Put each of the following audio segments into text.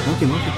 നോക്കി നോക്കി.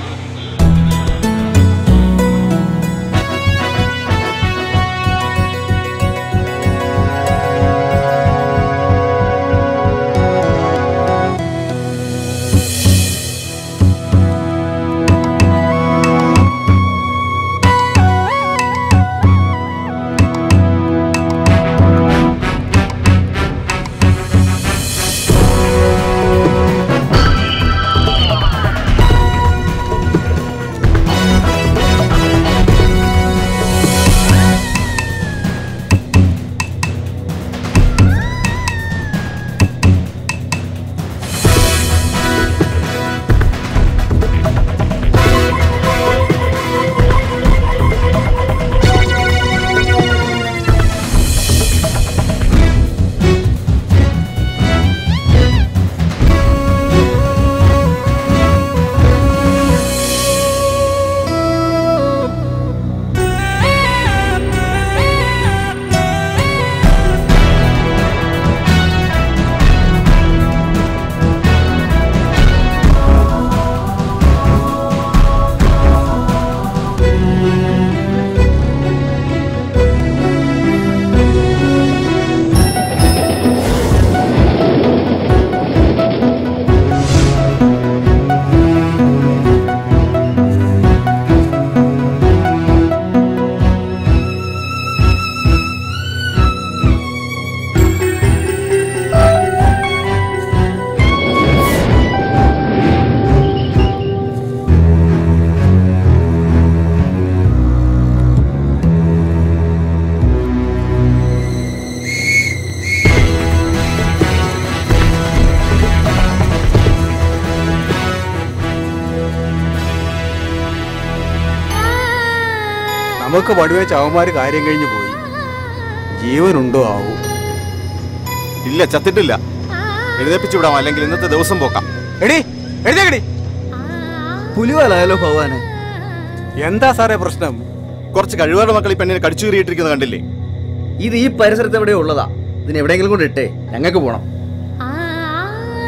നമുക്ക് വടിവെച്ച് അവന്മാര് കാര്യം കഴിഞ്ഞു പോയി. ജീവനുണ്ടോ ആവും? ഇല്ല, ചത്തിട്ടില്ല. എഴുന്നേപ്പിച്ചു വിടാം, അല്ലെങ്കിൽ ഇന്നത്തെ ദിവസം പോക്കാം. എടി എഴുതേക്കടി. പുലിവാലായാലോ ഭഗവാനെ. എന്താ സാറേ പ്രശ്നം? കുറച്ച് കഴിവുകളുടെ മക്കൾ ഈ പെണ്ണിനെ കടിച്ചു കീറിയിട്ടിരിക്കുന്നത് കണ്ടില്ലേ? ഇത് ഈ പരിസരത്ത് എവിടെയോ ഉള്ളതാ. ഇതിന് എവിടെയെങ്കിലും കൊണ്ട് ഇട്ടേ, ഞങ്ങൾക്ക് പോണം.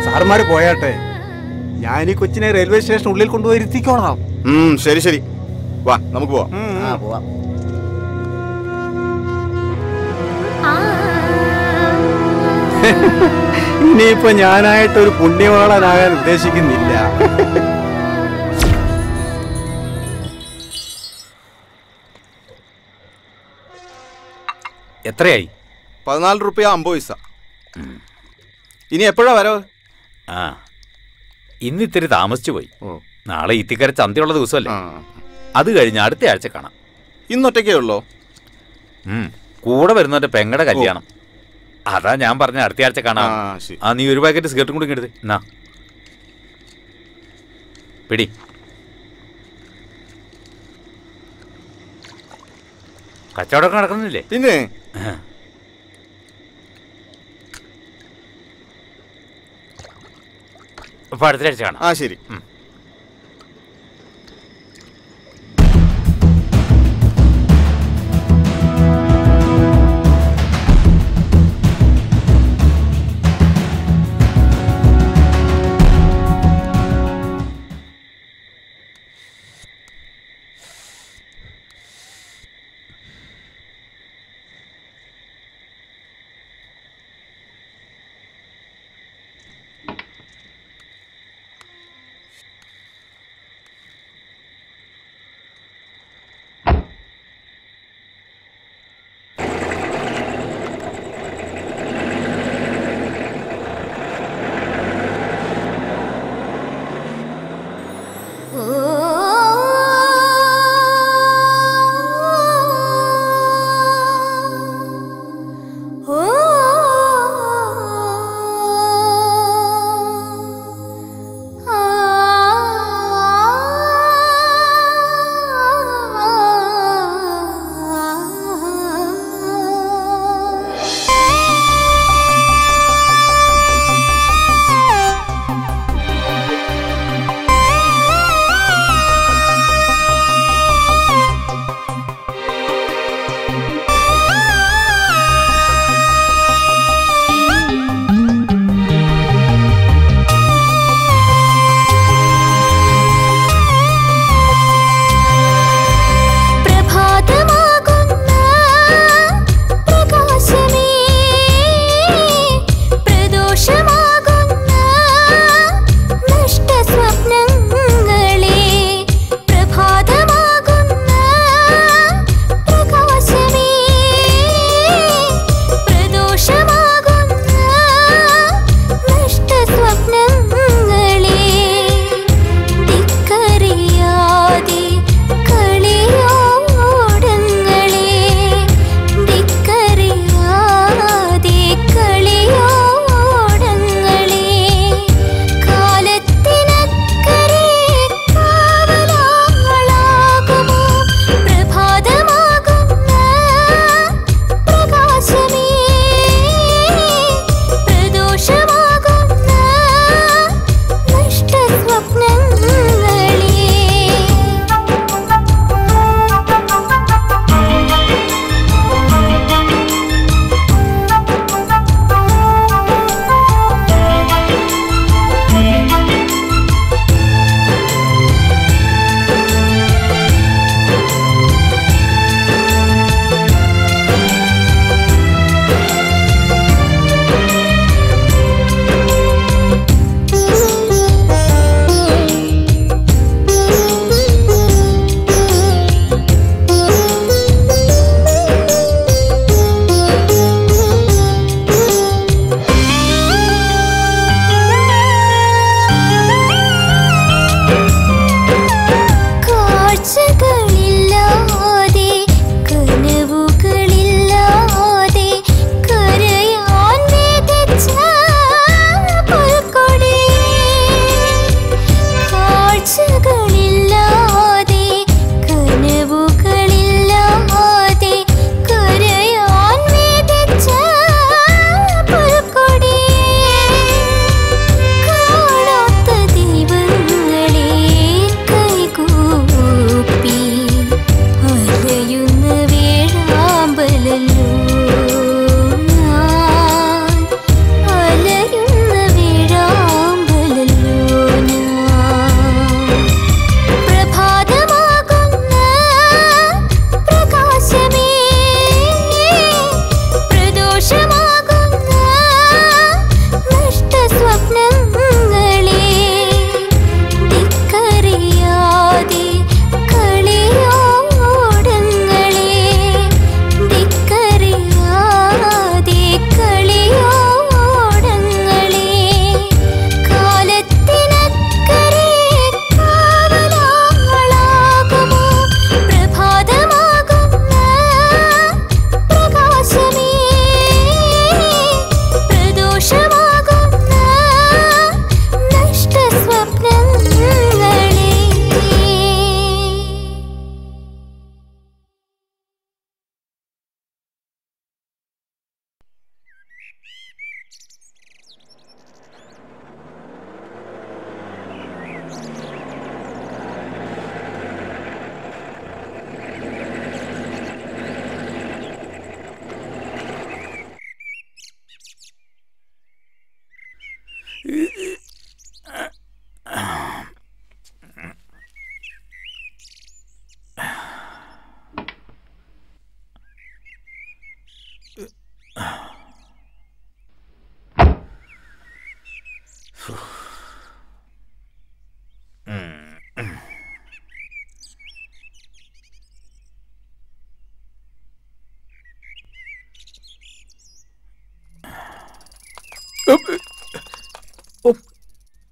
സാർമാര് പോയാട്ടെ, ഞാൻ ഈ കൊച്ചിനെ റെയിൽവേ സ്റ്റേഷൻ ഉള്ളിൽ കൊണ്ടുപോയി ഇരുത്തിക്കോളാം. ശരി ശരി, വാ നമുക്ക് പോവാം. പോവാം. ഇനിയിപ്പോ ഞാനായിട്ടൊരു പുണ്യവാളനാകാൻ ഉദ്ദേശിക്കുന്നില്ല. എത്രയായി? 14 രൂപ 50 പൈസ. ഇനി എപ്പോഴാ വരവ്? ഇന്ന് ഇത്തിരി താമസിച്ചു പോയി. നാളെ ഇത്തിക്കര ചന്തയുള്ള ദിവസമല്ലേ. അത് കഴിഞ്ഞ് അടുത്ത ആഴ്ച കാണാം. ഇന്നൊറ്റയ്ക്കേ ഉള്ളോ? കൂടെ വരുന്നവന്റെ പെങ്ങടെ കല്യാണം. അതാ ഞാൻ പറഞ്ഞ അടുത്ത ആഴ്ച കാണാം. നീ ഒരു പാക്കറ്റ് സിഗരറ്റും കൂടി എടുത്ത് എന്നാ പിടി. കച്ചവടമൊക്കെ നടക്കുന്നില്ലേ? പിന്നെ അപ്പൊ അടുത്ത ആഴ്ച കാണാം. ശരി.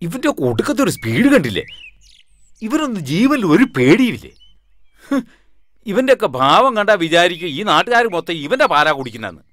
ഇവന്റെ ഒടുക്കത്തെ ഒരു സ്പീഡ് കണ്ടില്ലേ? ഇവനൊന്നും ജീവനിൽ ഒരു പേടിയില്ലേ? ഇവന്റെ ഒക്കെ ഭാവം കണ്ടാ വിചാരിക്കും ഈ നാട്ടുകാർ മൊത്തം ഇവന്റെ പാരാ കുടിക്കുന്നെന്ന്.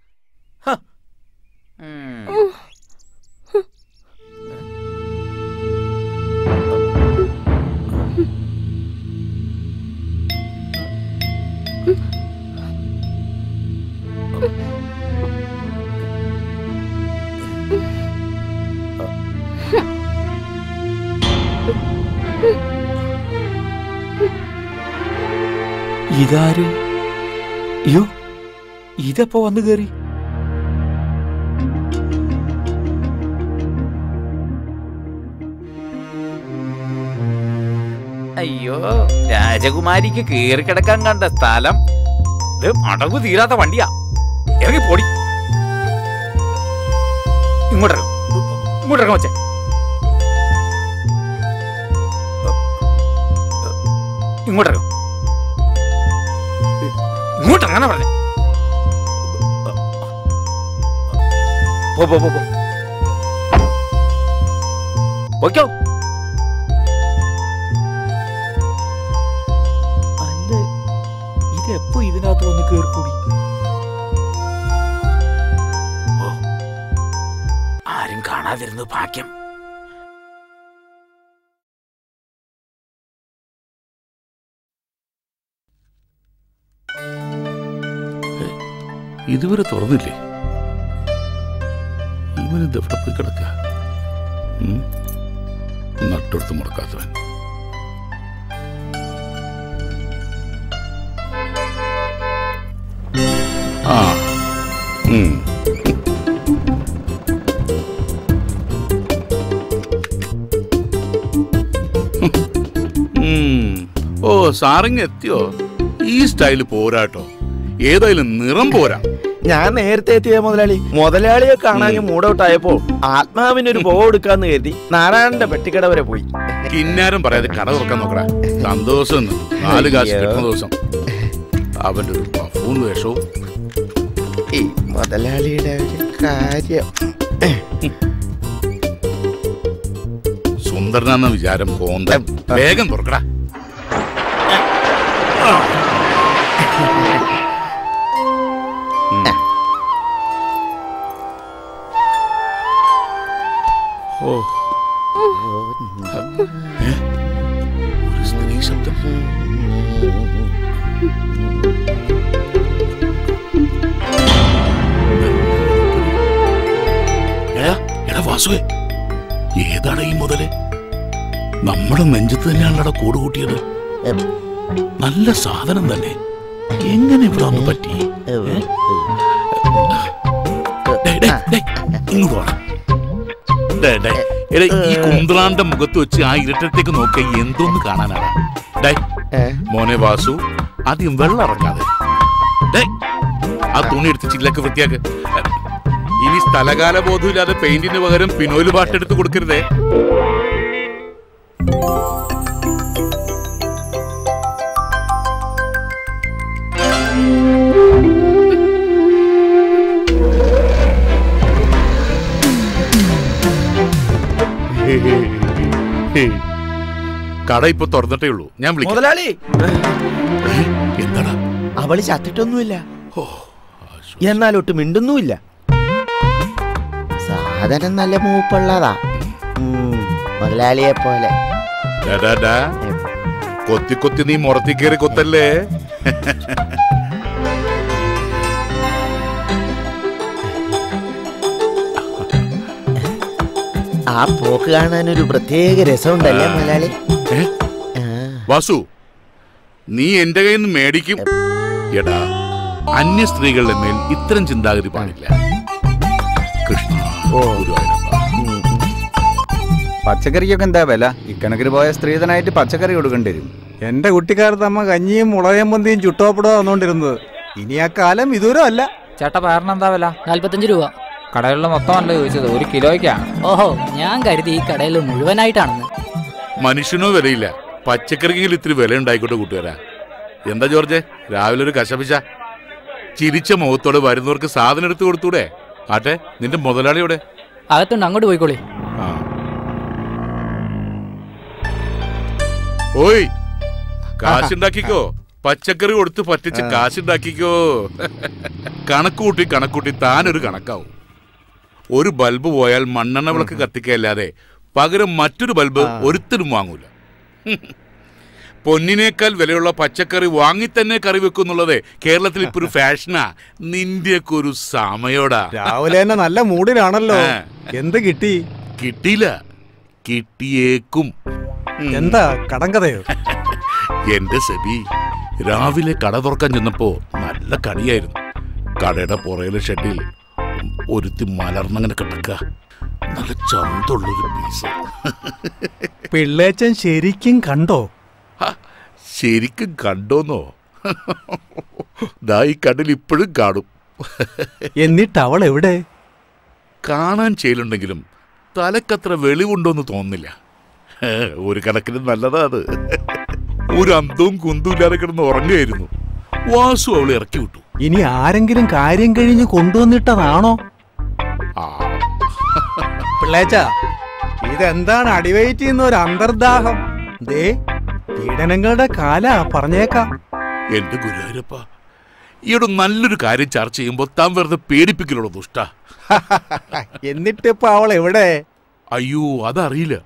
ഇതാര്? അയ്യോ, ഇതെപ്പോ വന്നു കേറി? അയ്യോ, രാജകുമാരിക്ക് കേറി കിടക്കാൻ കണ്ട സ്ഥലം. ഇത് അടങ്ങു തീരാത്ത വണ്ടിയാ. ഇറങ്ങി പൊടി. ഇങ്ങോട്ടിറങ്ങ വച്ചേ. ഇങ്ങോട്ടിറങ്ങ. ഇങ്ങോട്ടിറങ്ങാനാ പറഞ്ഞേ. പൊയ്ക്കോ. അല്ല, ഇതെപ്പോ ഇതിനകത്ത് വന്ന് കേറിക്കൂടി? ഓ, ആരും കാണാതിരുന്നു ഭാഗ്യം. ഇതുവരെ തുറന്നില്ലേ? ഇവനെന്ത് എവിടെ പോയി കിടക്കുക? തൊട്ടടുത്ത് മുടക്കാത്തവൻ. ആ ഓ സാറിങ് എത്തിയോ? ഈ സ്റ്റൈല് പോരാട്ടോ, ഏതായാലും നിറം പോരാ. ഞാൻ നേരത്തെ എത്തിയ മുതലാളിയെ കാണാൻ മൂടൗട്ടായപ്പോ ആത്മാവിനൊരു പോ എടുക്കാന്ന് കരുതി നാരായണന്റെ പെട്ടിക്കട വരെ പോയി. കിന്നാരം പറയാതെ കട തുറക്കാൻ നോക്കടാ. സന്തോഷം 4 കാശ് കിട്ടുന്ന ദിവസം. അവന്റെ ഒരു ബഫൂൺ വേഷവും. ഈ മുതലാളിയുടെ ഒരു കാര്യം. സുന്ദരനാന്ന വിചാരം കോന്ത. വേഗം തുറക്കടാ. ഓ ഒരു സ്ത്രീ ശബ്ദം. എടാ വാസുവേ, ഏതാണ് ഈ മുതല്? നമ്മുടെ നെഞ്ചത്ത് തന്നെയാണല്ലോ കൂട് കൂട്ടിയത്. നല്ല സാധനം തന്നെ. എങ്ങനെ ഇവിടെ ഒന്ന് പറ്റി? ഇങ്ങോട്ട് വേണം. ഈ കുന്ത്രാന്റെ മുഖത്ത് വെച്ച് ആ ഇരട്ടത്തേക്ക് നോക്കിയ എന്തോന്ന് കാണാനാണ്? മോനെ വാസു, ആദ്യം വെള്ളം ഇറങ്ങാതെ ആ തുണി എടുത്ത് ചില്ലൊക്കെ വൃത്തിയാക്ക്. ഇനി സ്ഥലകാല ബോധമില്ലാതെ പെയിന്റിന് പകരം പിനോല് പാട്ടെടുത്ത് കൊടുക്കരുതേ. കട ഇപ്പൊ തുറന്നിട്ടേ ഉള്ളൂ, ഞാൻ വിളിക്കാം. മുതലാളി, എന്താടാ? അവള് ചത്തിട്ടൊന്നുമില്ല, എന്നാലൊട്ട് മിണ്ടുന്നുമില്ല. സാധനം നല്ല മൂപ്പുള്ളതാ, മുതലാളിയെ പോലെ. കൊത്തി കൊത്തി നീ മുറത്തി കയറി കൊത്തല്ലേ? ആ പോക്ക് കാണാൻ ഒരു പ്രത്യേക രസമുണ്ടല്ലേ മുതലാളി? വാസു, നീ എന്റെ കയ്യിൽ നിന്ന് മേടിക്കും. എടാ, അന്യ സ്ത്രീകളുടെ മേൽ ഇത്തരം ചിന്താഗതി പാടില്ല. കൃഷ്ണ, പച്ചക്കറിക്കൊക്കെ എന്താ വില? ഇക്കണക്കിന് പോയ സ്ത്രീധനായിട്ട് പച്ചക്കറി കൊടുക്കേണ്ടി വരും. എന്റെ കുട്ടിക്കാലത്ത് അമ്മ കഞ്ഞിയും മുളകയും പൊന്തിയും ചുട്ടോപ്പിടോ വന്നോണ്ടിരുന്നത്. ഇനി ആ കാലം വിദൂരം അല്ല. ചേട്ടാ, പയറിന് എന്താ വില? 45 രൂപ. കടകളിൽ മൊത്തം അല്ല ചോദിച്ചത്, 1 കിലോയ്ക്കാണ്. ഓഹോ, ഞാൻ കരുതി ഈ കടയിൽ മുഴുവനായിട്ടാണെന്ന്. മനുഷ്യനോ വിലയില്ല, പച്ചക്കറിക്കെങ്കിലും ഇത്തിരി വില ഉണ്ടായിക്കോട്ടെ കൂട്ടുകാരാ. എന്താ ജോർജ്, രാവിലെ ഒരു കശപിശ? ചിരിച്ച മുഖത്തോടെ വരുന്നവർക്ക് സാധനം എടുത്തു കൊടുത്തൂടെ? ആട്ടെ, നിന്റെ മുതലാളിയോടെ? അകത്തുണ്ട്, അങ്ങോട്ട് പോയിക്കോളി. ഓയ്, കാശുണ്ടാക്കിക്കോ. പച്ചക്കറി കൊടുത്ത് പറ്റിച്ച് കാശുണ്ടാക്കിക്കോ. കണക്കൂട്ടി താനൊരു കണക്കാവും. ഒരു ബൾബ് പോയാൽ മണ്ണെണ്ണ വിളക്ക് കത്തിക്കല്ലാതെ പകരം മറ്റൊരു ബൾബ് ഒരുത്തരും വാങ്ങൂല. പൊന്നിനേക്കാൾ വിലയുള്ള പച്ചക്കറി വാങ്ങി തന്നെ കറി വെക്കുന്നുള്ളത് കേരളത്തിൽ ഇപ്പൊ ഒരു ഫാഷനാ. നിന്റെയൊക്കെ ഒരു സമയോടാ. രാവിലെ തന്നെ നല്ല മൂഡിലാണല്ലോ. എന്ത് കിട്ടി? കിട്ടിയില്ല, കിട്ടിയേക്കും. എന്താ കടങ്കഥയോ? എന്റെ സെബി, രാവിലെ കട തുറക്കാൻ ചെന്നപ്പോ നല്ല കടിയായിരുന്നു. കടയുടെ പുറയിലെ ഷെഡിൽ ഒരുത്തി മലർന്നങ്ങനെ കിടക്ക. നല്ല ചന്തുള്ളൊരു പീസ്. പിള്ളേച്ചൻ ശരിക്കും കണ്ടോ? ശരിക്കും കണ്ടോന്നോ? ദാ ഈ കടൽ ഇപ്പോഴും കാണും. എന്നിട്ട് അവൾ എവിടെ? കാണാൻ ചെയ്യലുണ്ടെങ്കിലും തലക്കത്ര വെളിവുണ്ടോന്ന് തോന്നുന്നില്ല. ഒരു കണക്കിന് നല്ലതാ അത്. ഒരു അന്തവും കുന്തും ഇല്ലാതെ കിടന്ന് ഉറങ്ങുകയായിരുന്നു. വാസു അവളെ ഇറക്കി വിട്ടു. ഇനി ആരെങ്കിലും കാര്യം കഴിഞ്ഞ് കൊണ്ടുവന്നിട്ടതാണോ? പിള്ളേച്ച, ഇതെന്താണ് അടിവയറ്റ് ചെയ്യുന്ന ഒരു അന്തർദാഹം? ദേ, പീഡനങ്ങളുടെ കാലാ, പറഞ്ഞേക്കാം. എന്റെ ഗുരുവായൂരപ്പ, ഈയൊരു നല്ലൊരു കാര്യം ചർച്ച ചെയ്യുമ്പോ താൻ വെറുതെ പേടിപ്പിക്കലുള്ളൂ ദുഷ്ട. എന്നിട്ടിപ്പോ അവൾ എവിടെ? അയ്യോ, അതറിയില്ല.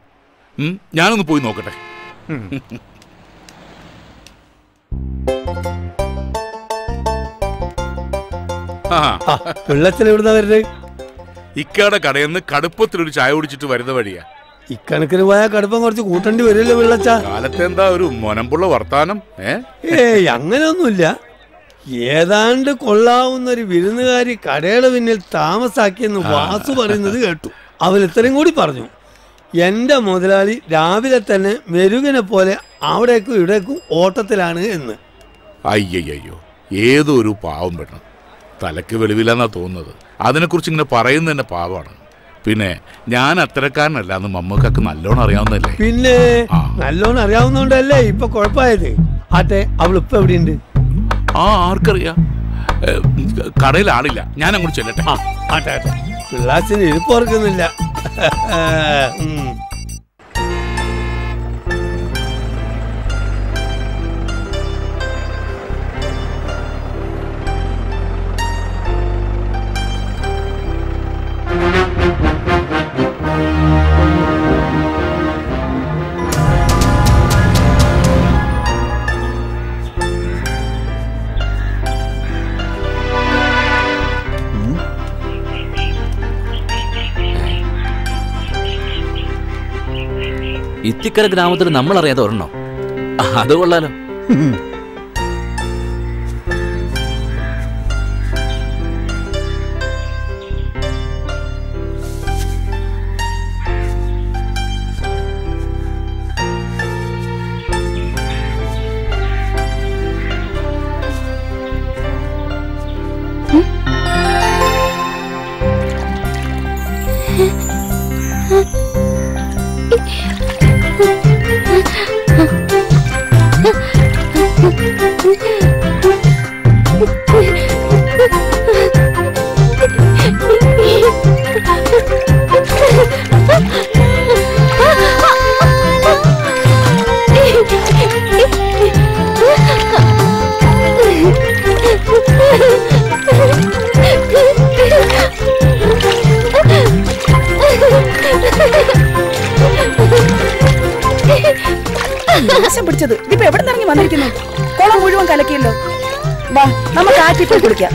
ഞാനൊന്ന് പോയി നോക്കട്ടെ. വെള്ളത്തിൽ എവിടുന്ന വരുന്നത്? ഇക്കയുടെ കടയിൽ നിന്ന് കടുപ്പത്തിലൊരു ചായ കുടിച്ചിട്ട് വരുന്ന വഴിയാ. ഇക്കണക്കിന് പോയാൽ കടുപ്പം കുറച്ച് കൂട്ടേണ്ടി വരുമല്ലോ പിള്ളച്ച. കാലത്ത് എന്താ ഒരു മൊനമ്പുള്ള വർത്താനം? ഏയ് അങ്ങനെയൊന്നുമില്ല. ഏതാണ്ട് കൊള്ളാവുന്ന ഒരു വിരുന്നുകാരി കടയുടെ പിന്നിൽ താമസാക്കിയെന്ന് വാസു പറയുന്നത് കേട്ടു. അവൻ ഇത്രയും കൂടി പറഞ്ഞു, എന്റെ മുതലാളി രാവിലെ തന്നെ മെരുകനെ പോലെ അവിടേക്കും ഇവിടേക്കും ഓട്ടത്തിലാണ് എന്ന്. അയ്യോ, ഏതോ ഒരു പാവം പെണ്ണ്, തലക്ക് വെളിവില്ലെന്നാ തോന്നുന്നത്. അതിനെക്കുറിച്ച് ഇങ്ങനെ പറയുന്നത് തന്നെ പാവമാണ്. പിന്നെ ഞാൻ അത്തരക്കാരനല്ല എന്ന് മമ്മൂക്കൊക്കെ നല്ലോണം അറിയാവുന്നല്ലേ. പിന്നെ നല്ലോണം അറിയാവുന്നോണ്ടല്ലേ ഇപ്പൊ കുഴപ്പമായത്. ആട്ടെ, അവളിപ്പോ എവിടെയുണ്ട്? ആർക്കറിയാം, കടയിൽ ആളില്ല. ഞാൻ അങ്ങോട്ട് ചെല്ലട്ടെ. ആട്ടെ ആട്ടെ, പിള്ളാച്ചിന് ഇരിപ്പ് ഓർക്കുന്നില്ല. ഇത്തിക്കര ഗ്രാമത്തിൽ നമ്മൾ അറിയാതെ ഒരെണ്ണോ? അത് കൊള്ളാലോ. പിടിച്ചത് ഇതിപ്പോ എവിടെ നിറങ്ങി വന്നിരിക്കുന്നു? കുളം മുഴുവൻ കലക്കിയല്ലോ. വാ, നമുക്ക് ആറ്റിൽ പോയി കുളിക്കാം.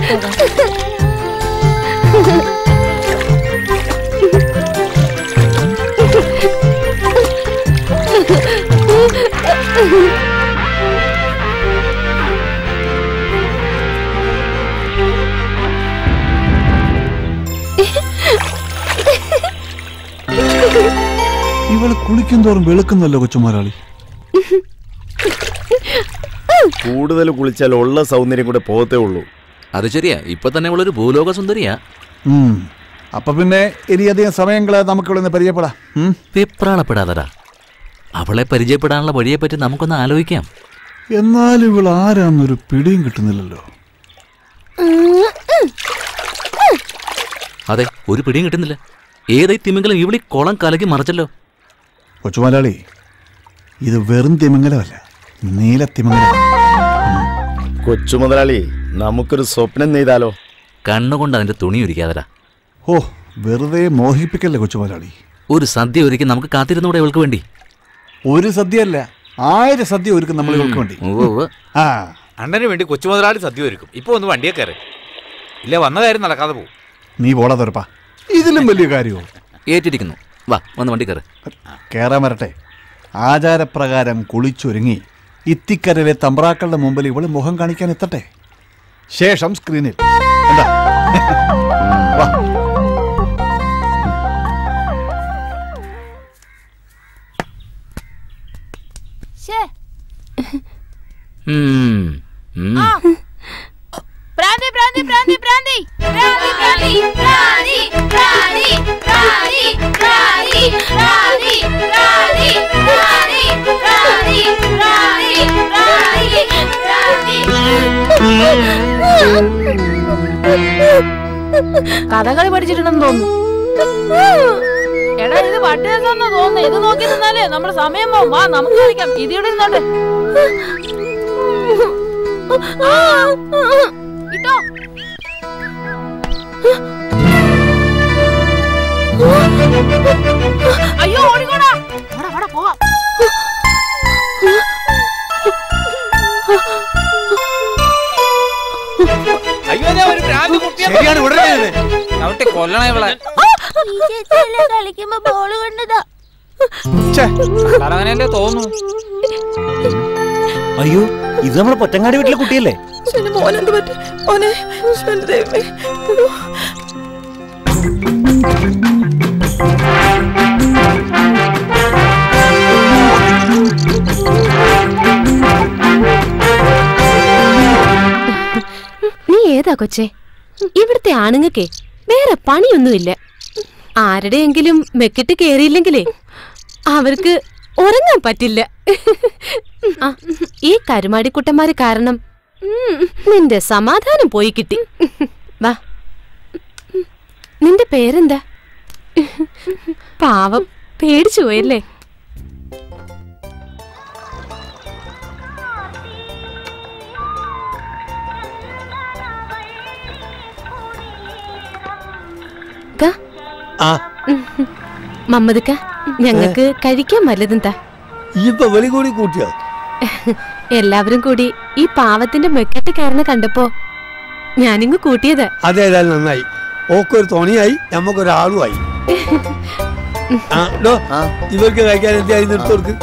ഇവള് കുളിക്കും തോറും വെളുക്കുന്നല്ലോ കൊച്ചുമാരാളി. കൂടുതൽ കുളിച്ചാൽ ഉള്ള സൗന്ദര്യം കൂടെ പോകത്തേ ഉള്ളൂ. അത് ശരിയാ, ഇപ്പൊ തന്നെ ഉള്ളൊരു ഭൂലോക സുന്ദരിയാ. അപ്പൊ പിന്നെ ഇനിയധികം സമയങ്ങളെ നമുക്കിവിടെ പരിചയപ്പെടാം. വെപ്രാളപ്പെടാതടാ, അവളെ പരിചയപ്പെടാനുള്ള വഴിയെപ്പറ്റി നമുക്കൊന്ന് ആലോചിക്കാം. എന്നാലും ഇവൾ ആരാന്നൊരു പിടിയും കിട്ടുന്നില്ലല്ലോ. അതെ, ഒരു പിടിയും കിട്ടുന്നില്ല. ഏതായി തിമിംഗലം ഇവിടെ കുളം കലക്കി മറിച്ചല്ലോ. കൊച്ചുമലയാളി, ഇത് വെറും തിമിംഗലമല്ല, നീലത്തിമിംഗലം. കൊച്ചുമുതലാളി, നമുക്കൊരു സ്വപ്നം നെയ്താലോ? കണ്ണുകൊണ്ട് അതിന്റെ തുണി ഒരുക്കാതരാ. ഓ, വെറുതെ മോഹിപ്പിക്കല്ലേ കൊച്ചുമലയാളി. ഒരു സദ്യ ഒരുക്കി നമുക്ക് കാത്തിരുന്നൂടെ ഇവൾക്ക് വേണ്ടി? ഒരു സദ്യയല്ല, 1000 സദ്യ ഒരുക്കും നമ്മൾ ഇവൾക്ക് വേണ്ടി. അണ്ണന് വേണ്ടി കൊച്ചുമുതലാളി സദ്യ ഒരുക്കും. ഇപ്പൊ ഒന്ന് വണ്ടിയെ കയറി, ഇല്ല വന്ന കാര്യം നടക്കാതെ പോകും. നീ പോടാ തുറപ്പാ, ഇതിലും വലിയ കാര്യമോ? ഏറ്റിരിക്കുന്നു, വാ വന്ന് വണ്ടി കയറി. കയറാൻ വരട്ടെ. ആചാരപ്രകാരം കുളിച്ചൊരുങ്ങി ഇത്തിക്കരയിലെ തമ്പ്രാക്കളുടെ മുമ്പിൽ ഇവള് മുഖം കാണിക്കാൻ എത്തട്ടെ. ശേഷം സ്ക്രീനിൽ എന്താ വാ. പ്രാന്തി പ്രാന്തി പ്രാന്തി പ്രാന്തി പ്രാന്തി പ്രാന്തി പ്രാന്തി പ്രാന്തി പ്രാന്തി പ്രാന്തി പ്രാന്തി പ്രാന്തി പ്രാന്തി പ്രാന്തി പ്രാന്തി. കഥകളി പഠിച്ചിട്ടുണ്ടെന്ന് തോന്നുന്നു. എടാ, ഇത് പട്ടിയെന്ന് തോന്നുന്നു. ഇത് നോക്കി നിന്നാലേ നമ്മുടെ സമയം പോവും. വാ, നമുക്ക് കളിക്കാം. ഇതിവിടെ ഇരുന്നോണ്ട് ഇട്ടോ. അയ്യോ, ഓടിക്കോടാ. പോവാം. കൊല്ലണേ ഇവളെ. കളിക്കുമ്പോ ബോള് കണ്ടതാ. അങ്ങനെയല്ലേ തോന്നുന്നു. അയ്യോ, ഇത് നമ്മളെ പൊറ്റങ്ങാടി വീട്ടിലെ കുട്ടിയല്ലേ? മോനെന്ത് പറ്റി മോനെ? ദൈവമേ. നീ ഏതാ കൊച്ചേ? ഇവിടുത്തെ ആണുങ്ങൾക്കേ വേറെ പണിയൊന്നുമില്ല. ആരുടെയെങ്കിലും മെക്കിട്ട് കേറിയില്ലെങ്കിലേ അവർക്ക് ഉറങ്ങാൻ പറ്റില്ല. ഈ കരുമാടിക്കുട്ടന്മാര് കാരണം നിന്റെ സമാധാനം പോയി കിട്ടി. വാ, നിന്റെ പേരെന്താ? പാവം, പേടിച്ചു പോയല്ലേ? മമ്മദ്ക്ക, ഞങ്ങൾക്ക് കഴിക്കാൻ വല്ലതും താ. കൂട്ടിയോ? എല്ലാവരും കൂടി ഈ പാവത്തിന്റെ മെക്കറ്റ് കയറുന്ന കണ്ടപ്പോ ഞാനിങ്ങ് കൂട്ടിയത്. അതേതായാലും നന്നായി. ഓക്കൊരു തോണിയായി, നമുക്കൊരാളുമായി. ഇവർക്ക് കഴിക്കാൻ എന്തായി നിർത്തോർക്ക്?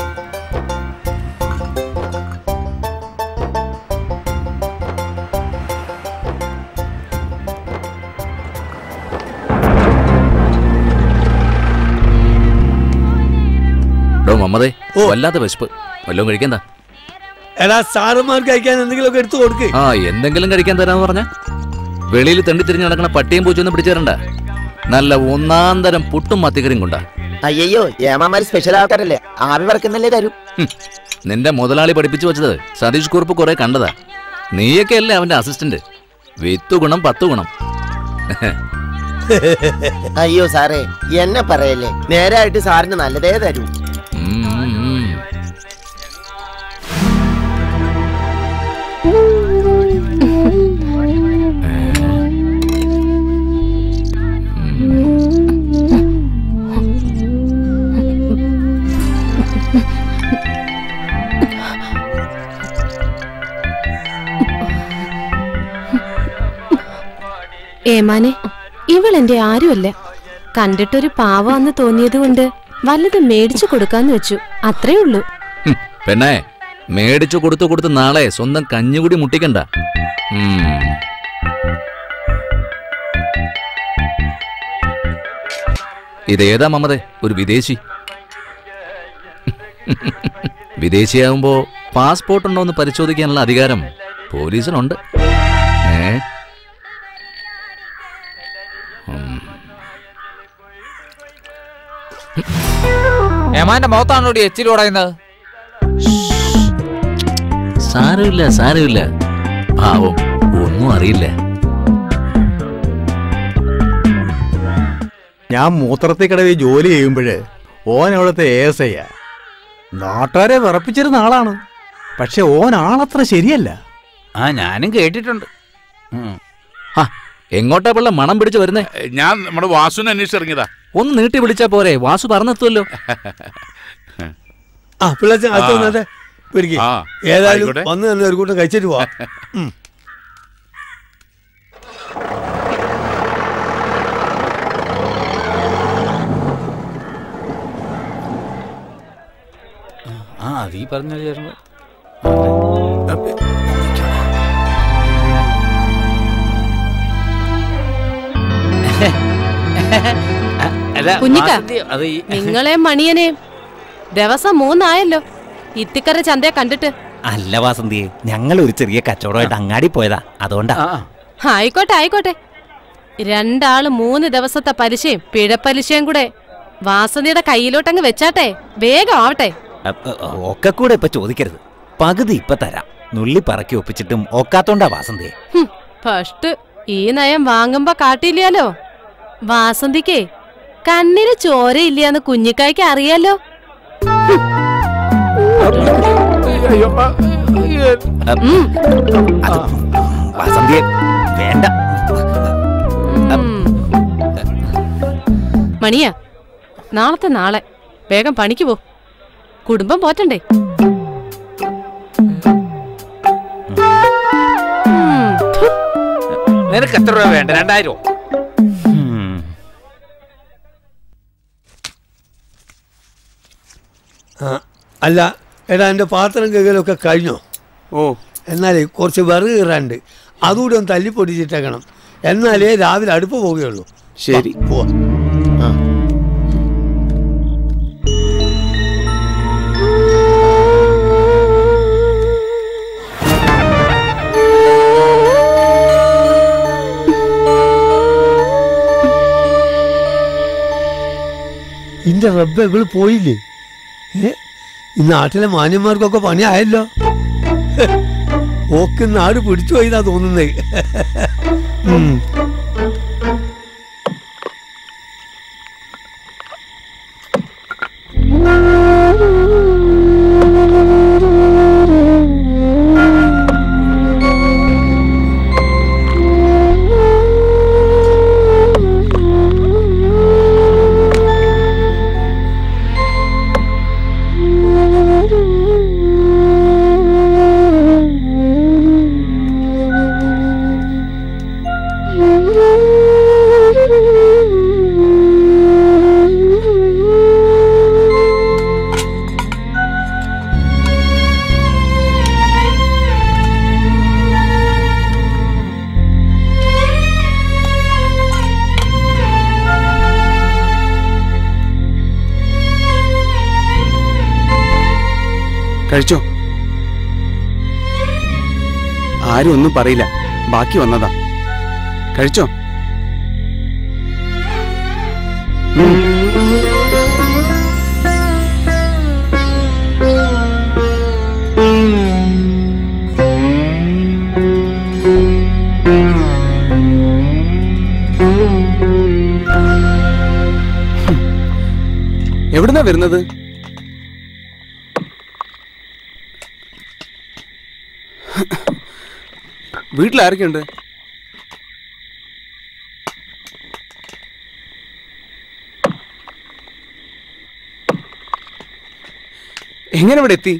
മമ്മതേ, വല്ലാത്ത വിശപ്പ്, വല്ലതും കഴിക്കാൻ. എടാ, സാറന്മാർക്ക് കഴിക്കാൻ എന്തെങ്കിലും ഒക്കെ എടുത്തു കൊടുക്ക്. ആ, എന്തെങ്കിലും കഴിക്കാൻ തരാന്ന് പറഞ്ഞ വെളിയിൽ തെണ്ടിത്തിരിഞ്ഞ് നടക്കണ പട്ടിയും പൂച്ചൊന്നും പിടിച്ചു തരണ്ട. നല്ല ഒന്നാം തരം പുട്ടും മത്തിക്കറിയും കൊണ്ടാ. അയ്യോ, ഏമാമാര് സ്പെഷ്യൽ ആൾക്കാരല്ലേ, ആവി വറക്കുന്നല്ലേ തരും. നിന്റെ മുതലാളി പഠിപ്പിച്ചു വെച്ചത് സതീഷ് കുറുപ്പ് കുറെ കണ്ടതാ. നീയൊക്കെ അല്ലേ അവന്റെ അസിസ്റ്റന്റ്. 10 ഗുണം 10 ഗുണം. അയ്യോ സാറേ, എന്നെ പറയല്ലേ, നേരായിട്ട് സാറിന് നല്ലതേ തരൂ. ഏമാനെ, ഇവളെന്റെ ആരുമല്ല. കണ്ടിട്ടൊരു പാവാന്ന് തോന്നിയത് കൊണ്ട് വല്ലതും മേടിച്ചു കൊടുക്കാന്ന് വെച്ചു, അത്രേ ഉള്ളൂ. പെണ്ണേ, മേടിച്ചു കൊടുത്തു നാളെ സ്വന്തം കഞ്ഞുകൂടി മുട്ടിക്കണ്ട. ഇതേതാ മമ്മതേ? ഒരു വിദേശി. വിദേശിയാവുമ്പോ പാസ്പോർട്ട് ഉണ്ടോ എന്ന് പരിശോധിക്കാനുള്ള അധികാരം പോലീസിനുണ്ട്. ഏമാന്റെ മുഖത്താണോ എച്ചിൽ ഉടയുന്നത്? സാരമില്ല, പാവം, ഒന്നും അറിയില്ല. ഞാൻ മൂത്രത്തിൽ കടവിൽ ജോലി ചെയ്യുമ്പോഴ് ഓൻ അവിടുത്തെ ASI നാട്ടുകാരെ വിറപ്പിച്ചിരുന്ന ആളാണ്. പക്ഷെ ഓൻ ആളത്ര ശരിയല്ല. ഞാനും കേട്ടിട്ടുണ്ട്. എങ്ങോട്ടാ പിള്ള മണം പിടിച്ചു വരുന്നേ? ഞാൻ നമ്മുടെ വാസുവിനെ അന്വേഷിച്ചിറങ്ങിയതാ. ഒന്ന് നീട്ടി വിളിച്ചാ പോരെ, വാസു പറഞ്ഞെത്തുമല്ലോ. ഏതായാലും വന്ന് തന്നെ ഒരു കൂട്ടം കഴിച്ചിട്ട് പോവാ. അതീ പറഞ്ഞ കുഞ്ഞിക്ക, നിങ്ങളെ മണിയനെ ദിവസം 3 ആയല്ലോ ഇത്തിക്കര ചന്തയെ കണ്ടിട്ട്. അല്ല വാസന്തിയെ, ഞങ്ങൾ ഒരു ചെറിയ കച്ചവടമായിട്ട് അങ്ങാടി പോയതാ, അതുകൊണ്ടാ. ആയിക്കോട്ടെ. 2 ആള് 3 ദിവസത്തെ പലിശയും പിഴപ്പലിശയും കൂടെ വാസന്തിയുടെ കയ്യിലോട്ടങ്ങ് വെച്ചാട്ടെ, വേഗം ആവട്ടെ. ഒക്കെ കൂടെ ഇപ്പൊ ചോദിക്കരുത്, പകുതി ഇപ്പൊ തരാം. നുള്ളി പറക്കി ഒപ്പിച്ചിട്ടും ഒക്കാത്തോണ്ടാ വാസന്തിയെ. ഫസ്റ്റ് ഈ നയം വാങ്ങുമ്പോ കാട്ടില്ലാലോ. വാസന്തിക്കേ കണ്ണിന് ചോരയില്ലാന്ന് കുഞ്ഞിക്കായ്ക്ക് അറിയാലോ. വാസന്തിയെ വേണ്ട. മണിയാ, നാളത്തെ നാളെ വേഗം പണിക്ക് പോ, കുടുംബം പോറ്റണ്ടേ. നിനക്ക് എത്ര രൂപ വേണ്ട? 2000. അല്ല എടാ എൻ്റെ പാത്രം കഴുകലൊക്കെ കഴിഞ്ഞോ? ഓ എന്നാലേ കുറച്ച് വിറക് കീറാണ്ട് അതുകൂടി ഒന്ന് തല്ലിപ്പൊടിച്ചിട്ടേക്കണം. എന്നാലേ രാവിലെ അടുപ്പ് പോവുകയുള്ളൂ. ശരി പോവാ. ഇന്റെ റബ്ബ് ഇവള് പോയില്ലേ? ഈ നാട്ടിലെ മാന്യന്മാർക്കൊക്കെ പണിയായല്ലോ. ഓക്ക് നാട് പിടിച്ചു പോയിന്നാ തോന്നുന്നേ. കഴിച്ചോ? ആരും ഒന്നും പറയില്ല, ബാക്കി വന്നതാ. കഴിച്ചോ? എവിടുന്നാ വരുന്നത്? വീട്ടിലാരൊക്കെയുണ്ട്? എങ്ങനെ ഇവിടെ എത്തി?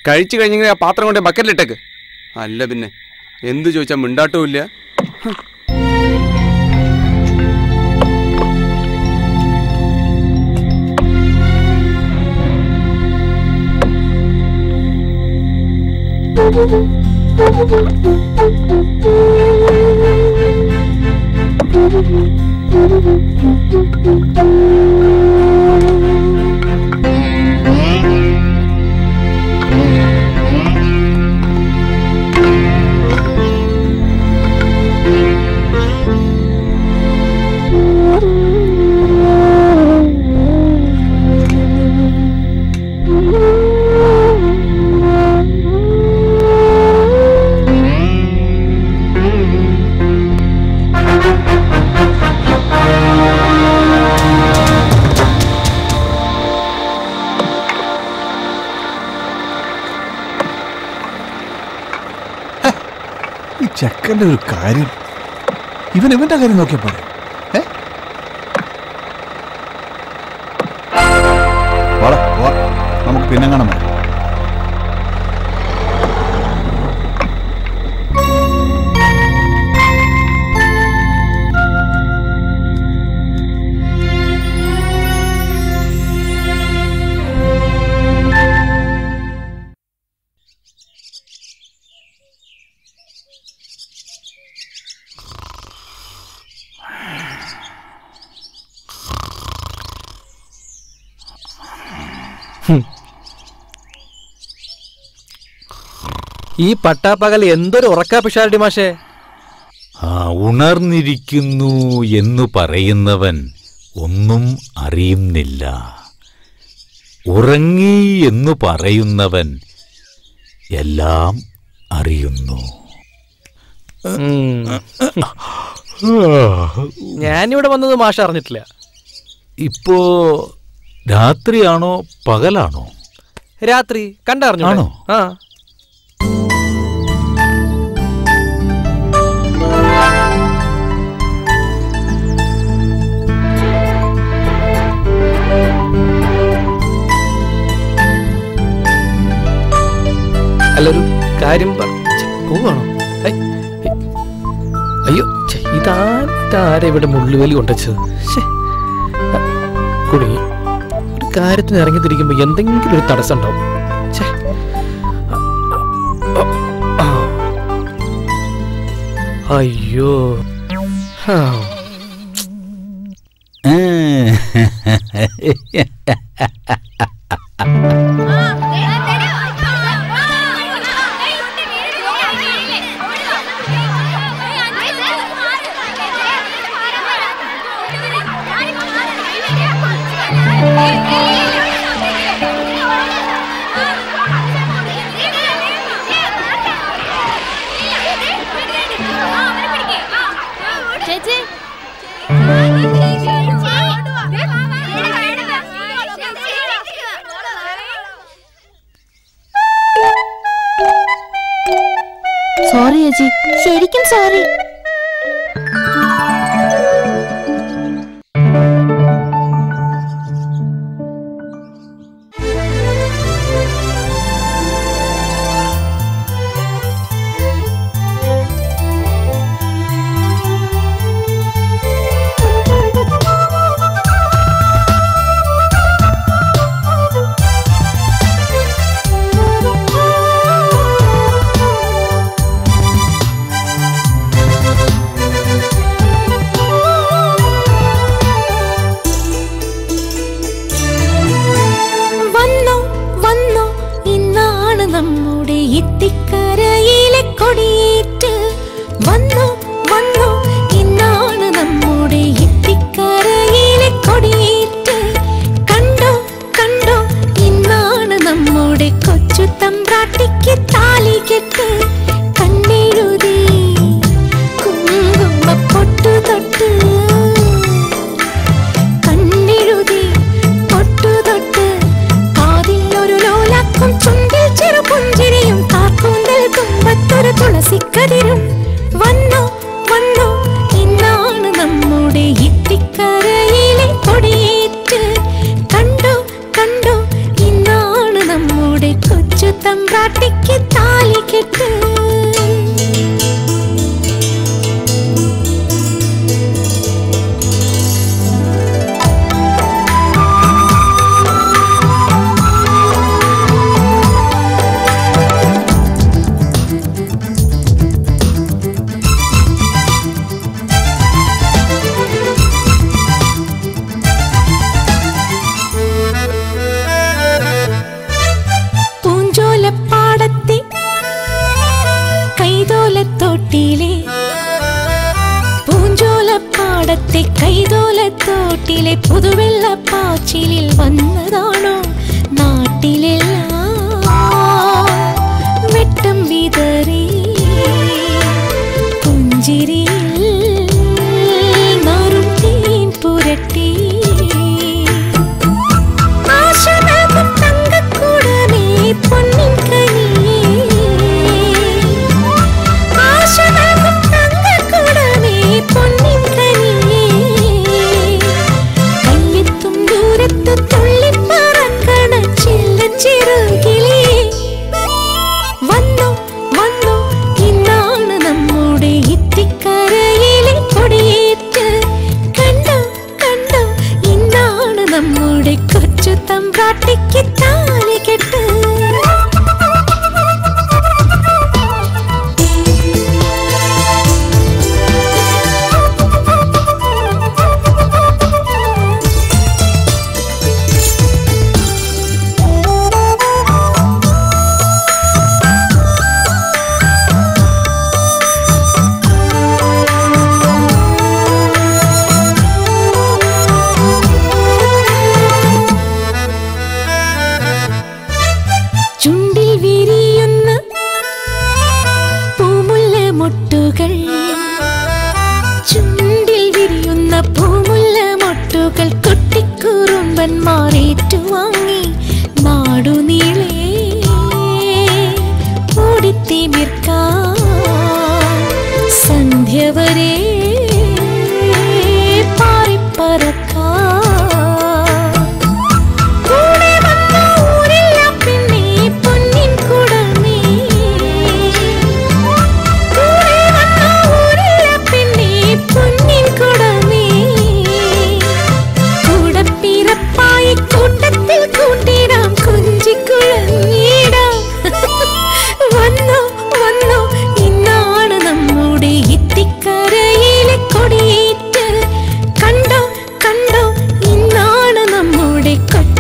കഴിച്ചു കഴിഞ്ഞെങ്കിൽ ആ പാത്രം കൊണ്ട് ബക്കറ്റിലിട്ടേക്ക്. അല്ല പിന്നെ എന്ത് ചോദിച്ചാൽ മിണ്ടാട്ടവും ഇല്ല. ചെക്കൻ്റെ ഒരു കാര്യം, ഇവന്റെ കാര്യം നോക്കിയാ പോരെ? നമുക്ക് പിന്നെ കാണാൻ പറ്റും. ഈ പട്ടാപ്പകൽ എന്തൊരു ഉറക്കാ പിഷാരടി മാഷേ. ഉണർന്നിരിക്കുന്നു എന്നു പറയുന്നവൻ ഒന്നും അറിയുന്നില്ല, ഉറങ്ങി എന്നു പറയുന്നവൻ എല്ലാം അറിയുന്നു. ഞാനിവിടെ വന്നത് മാഷ അറിഞ്ഞിട്ടില്ല. ഇപ്പോ രാത്രിയാണോ പകലാണോ? രാത്രി കണ്ടറിഞ്ഞോ? ആ അല്ലൊരു കാര്യം പോവാണോ? അയ്യോ ഇതാ ഇതാരെ ഇവിടെ മുള്ളുവേലി കൊണ്ടുവച്ചത്? കുടുങ്ങി. ഒരു കാര്യത്തിന് ഇറങ്ങി തിരിക്കുമ്പോ എന്തെങ്കിലും ഒരു തടസ്സം ഉണ്ടാവും. അയ്യോ. സോറി ചേച്ചി, ശരിക്കും സോറി.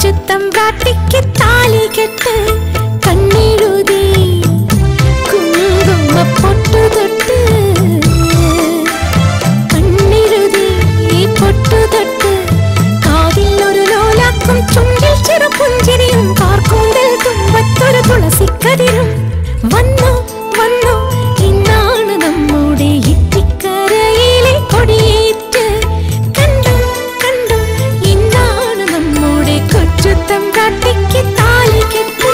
കൊച്ചുത്തമ്പ്രാട്ടിക്ക് താലി കെട്ട് കണ്ണെഴുതി കുങ്കുമ പൊട്ടു തൊട്ട് കണ്ണെഴുതി പൊട്ടു തൊട്ട് കാതിൽ ഒരു ലോലാക്കും ചുണ്ടിൽ ചെറു പുഞ്ചിരിയും കാർക്കൂന്തൽ തുമ്പത്തൊരു തുളസിക്കതിരും വന്നു വന്നു ഇന്നാണ് നമ്മുടെ ഇത്തിക്കരയിലെ കൊടിയേറ്റ് കണ്ടു കണ്ടു ഇന്നാണ് നമ്മുടെ കൊച്ചുത്തമ്പ്രാട്ടിക്ക് താലി കെട്ട്.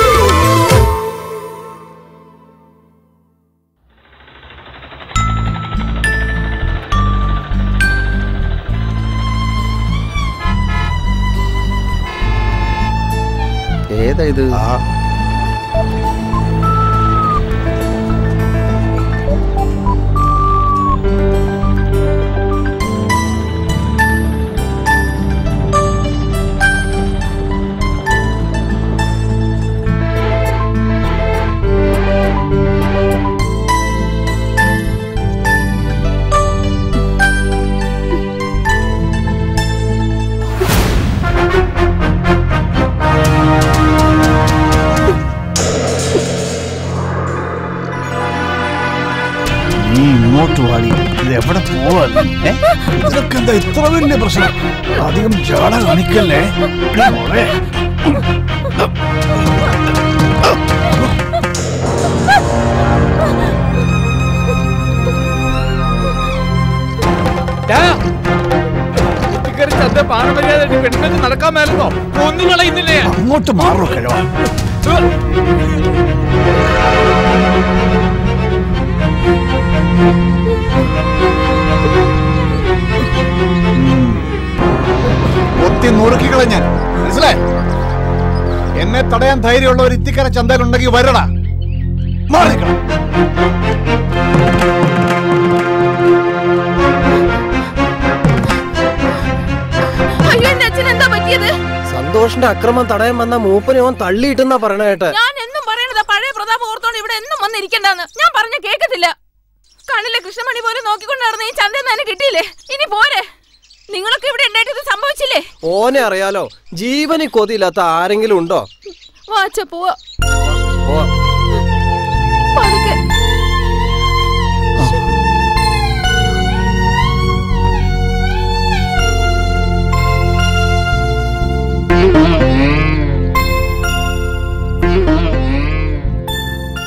ഏതാ ഇത്? ഇങ്ങോട്ട് വാടി, ഇത് എവിടെ പോവാ? ഇതൊക്കെ എന്താ ഇത്ര വലിയ പ്രശ്നം? അധികം ജാട കാണിക്കല്ലേ മോളെ. നടക്കാൻ മേലോ ഒന്നും കളയുന്നില്ലേ? അങ്ങോട്ട് മാറോ കിഴവ. ഒത്തി നുറുക്കികളെ ഞാൻ മനസ്സിലായി. എന്നെ തടയാൻ ധൈര്യമുള്ള ഒരു ഇത്തിക്കര ചന്തയിലുണ്ടെങ്കിൽ വരടാ. മാറിക്കണം. സന്തോഷിന്റെ അക്രമം തടയാൻ വന്ന മൂപ്പനെ ഓൻ തള്ളിയിട്ടെന്നാ പറയണ കേട്ടെ. ഞാൻ എന്നും പറയണതാ പഴയ പ്രതാപം ഓർത്തോണ്ട് ഇവിടെ എന്നും വന്നിരിക്കണ്ടെന്ന്. ഞാൻ പറഞ്ഞ കേക്കത്തില്ല. കണ്ണിലെ കൃഷ്ണമണി പോലെ നോക്കിക്കൊണ്ട് നടന്ന ഈ ചന്തയിൽ തന്നെ കിട്ടിയില്ലേ? ഇനി പോരെ. നിങ്ങളൊക്കെ ഇവിടെ ഉണ്ടായിട്ട് ഇത് സംഭവിച്ചില്ലേ? ഓനെ അറിയാലോ. ജീവന് കൊതിയില്ലാത്ത ആരെങ്കിലും ഉണ്ടോ? വാച്ച പോവാ. പതുക്കെ.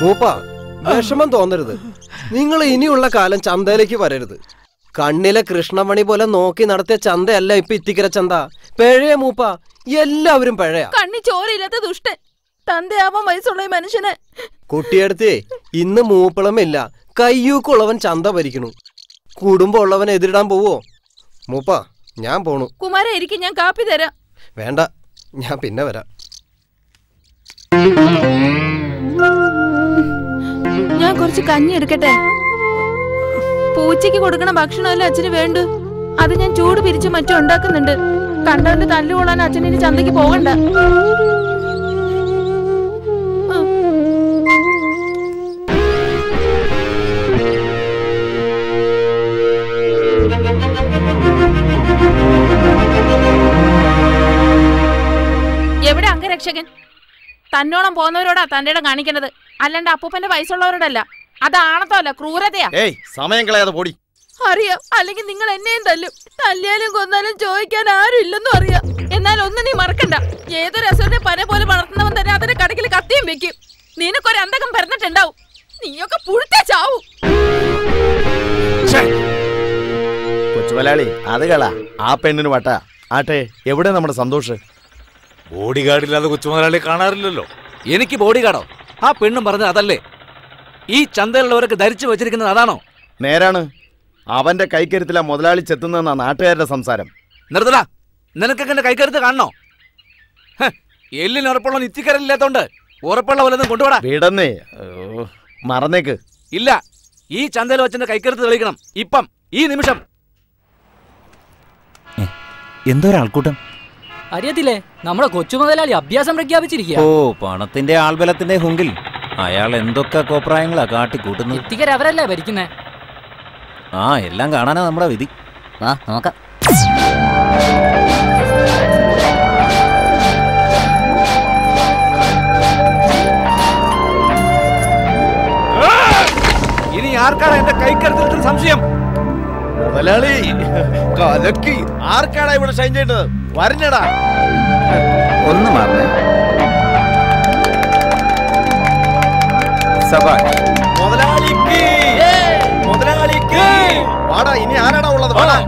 മൂപ്പ വിഷമം തോന്നരുത്. നിങ്ങൾ ഇനിയുള്ള കാലം ചന്തയിലേക്ക് വരരുത്. കണ്ണിലെ കൃഷ്ണമണി പോലെ നോക്കി നടത്തിയ ചന്തയല്ല ഇപ്പൊ ഇത്തിക്കര ചന്ത. പഴയ മൂപ്പ, എല്ലാവരും പഴയ. കണ്ണി ചോരയില്ലാത്ത ദുഷ്ടൻ. തന്തയാവാൻ വയസ്സുള്ള മനുഷ്യനെ കുട്ടിയടുത്തേ ഇന്ന് മൂപ്പളമില്ല. കയ്യൂക്കുള്ളവൻ ചന്ത ഭരിക്കണു. കുടുംബം ഉള്ളവൻ എതിരിടാൻ പോവോ? മൂപ്പ ഞാൻ പോണു. കുമാര എനിക്ക് ഞാൻ കാപ്പി തരാം. വേണ്ട, ഞാൻ പിന്നെ വരാം. ഞാൻ കുറച്ച് കഞ്ഞി എടുക്കട്ടെ. പൂച്ചയ്ക്ക് കൊടുക്കണ ഭക്ഷണമല്ലേ അച്ഛന് വേണ്ടു. അത് ഞാൻ ചൂട് പിരിച്ച് മറ്റും ഉണ്ടാക്കുന്നുണ്ട്. കണ്ടവന്റെ തല്ലുകൊള്ളാൻ അച്ഛൻ ഇനി ചന്തയ്ക്ക് പോകണ്ട. എവിടെ അംഗരക്ഷകൻ? തന്നോളം പോന്നവരോടാ തന്റെ ഇടം കാണിക്കുന്നത്, അല്ലാണ്ട് അപ്പൂപ്പന്റെ വയസ്സുള്ളവരോടല്ല. അത് ആണത്തല്ല, ക്രൂരതയാ. സമയം കളയാതെ പോടി. അറിയാം, അല്ലെങ്കിൽ നിങ്ങൾ എന്നെയും തല്ലും. തല്ലിയാലും കൊന്നാലും ചോദിക്കാൻ ആരും ഇല്ലെന്നും അറിയാം. എന്നാൽ ഒന്ന് നീ മറക്കണ്ട, ഏതൊരു അസുരനെ പന പോലെ വളർത്തുന്നവൻ തന്നെ അതിന്റെ കടക്കിൽ കത്തിയും വെക്കും. നിനക്കൊരു അന്തകം പറഞ്ഞിട്ടുണ്ടാവും. നീയൊക്കെ പുഴുത്ത ചാവൂ. കൊച്ചുമലയാളി അത് കള. ആ പെണ്ണിന് വട്ട ആട്ടെ. എവിടെ നമ്മുടെ സന്തോഷ്? ബോഡി ഗാർഡില്ലാതെ കൊച്ചുമുതലാളി കാണാറില്ലല്ലോ. എനിക്ക് ബോഡി ഗാർഡോ? ആ പെണ്ണും പറഞ്ഞത് അതല്ലേ? ഈ ചന്തയിലുള്ളവരൊക്കെ ധരിച്ചു വെച്ചിരിക്കുന്നത് അതാണോ? നേരാണ്. അവന്റെ കൈക്കരുത്തില മുതലാളി ചെത്തുന്ന നാട്ടുകാരുടെ സംസാരം. നിർത്തടാ. നിനക്കൊക്കെ എന്റെ കൈക്കരുത്ത് കാണണോ? എല്ലിന് ഉറപ്പുള്ള നിത്യക്കരലില്ലാത്തോണ്ട് ഉറപ്പുള്ള വല്ലതും കൊണ്ടുപോടാ. വീടന്നേ മറന്നേക്ക്. ഇല്ല, ഈ ചന്തയിൽ വെച്ചെന്റെ കൈക്കരുത്ത് തെളിയിക്കണം. ഇപ്പം, ഈ നിമിഷം. എന്തോ ഒരാൾക്കൂട്ടം. അറിയത്തില്ലേ, നമ്മുടെ കൊച്ചു മുതലാളി അഭ്യാസം പ്രഖ്യാപിച്ചിരിക്കുക. ഓ, പണത്തിന്റെ ആൾബലത്തിന്റെ ഹുങ്കിൽ അയാൾ എന്തൊക്കെ കോപ്രായങ്ങളാ കാട്ടിക്കൂട്ടുന്നു. ഇത്തിക്കര അവരല്ലേ ഭരിക്കുന്നേ? ആ, എല്ലാം കാണാനാ നമ്മുടെ വിധി. ആ, നോക്കാം. കലക്കി. ആർക്കാടാ ഇവിടെ ഷൈൻ ചെയ്യേണ്ടത്? വരഞ്ഞടാ. ഒന്ന് മാറണേ. സബാഷ്. മുതലാളിക്ക് മുതലാളിക്ക്. വാടാ, ഇനി ആരാടാ ഉള്ളത്? വാടാ.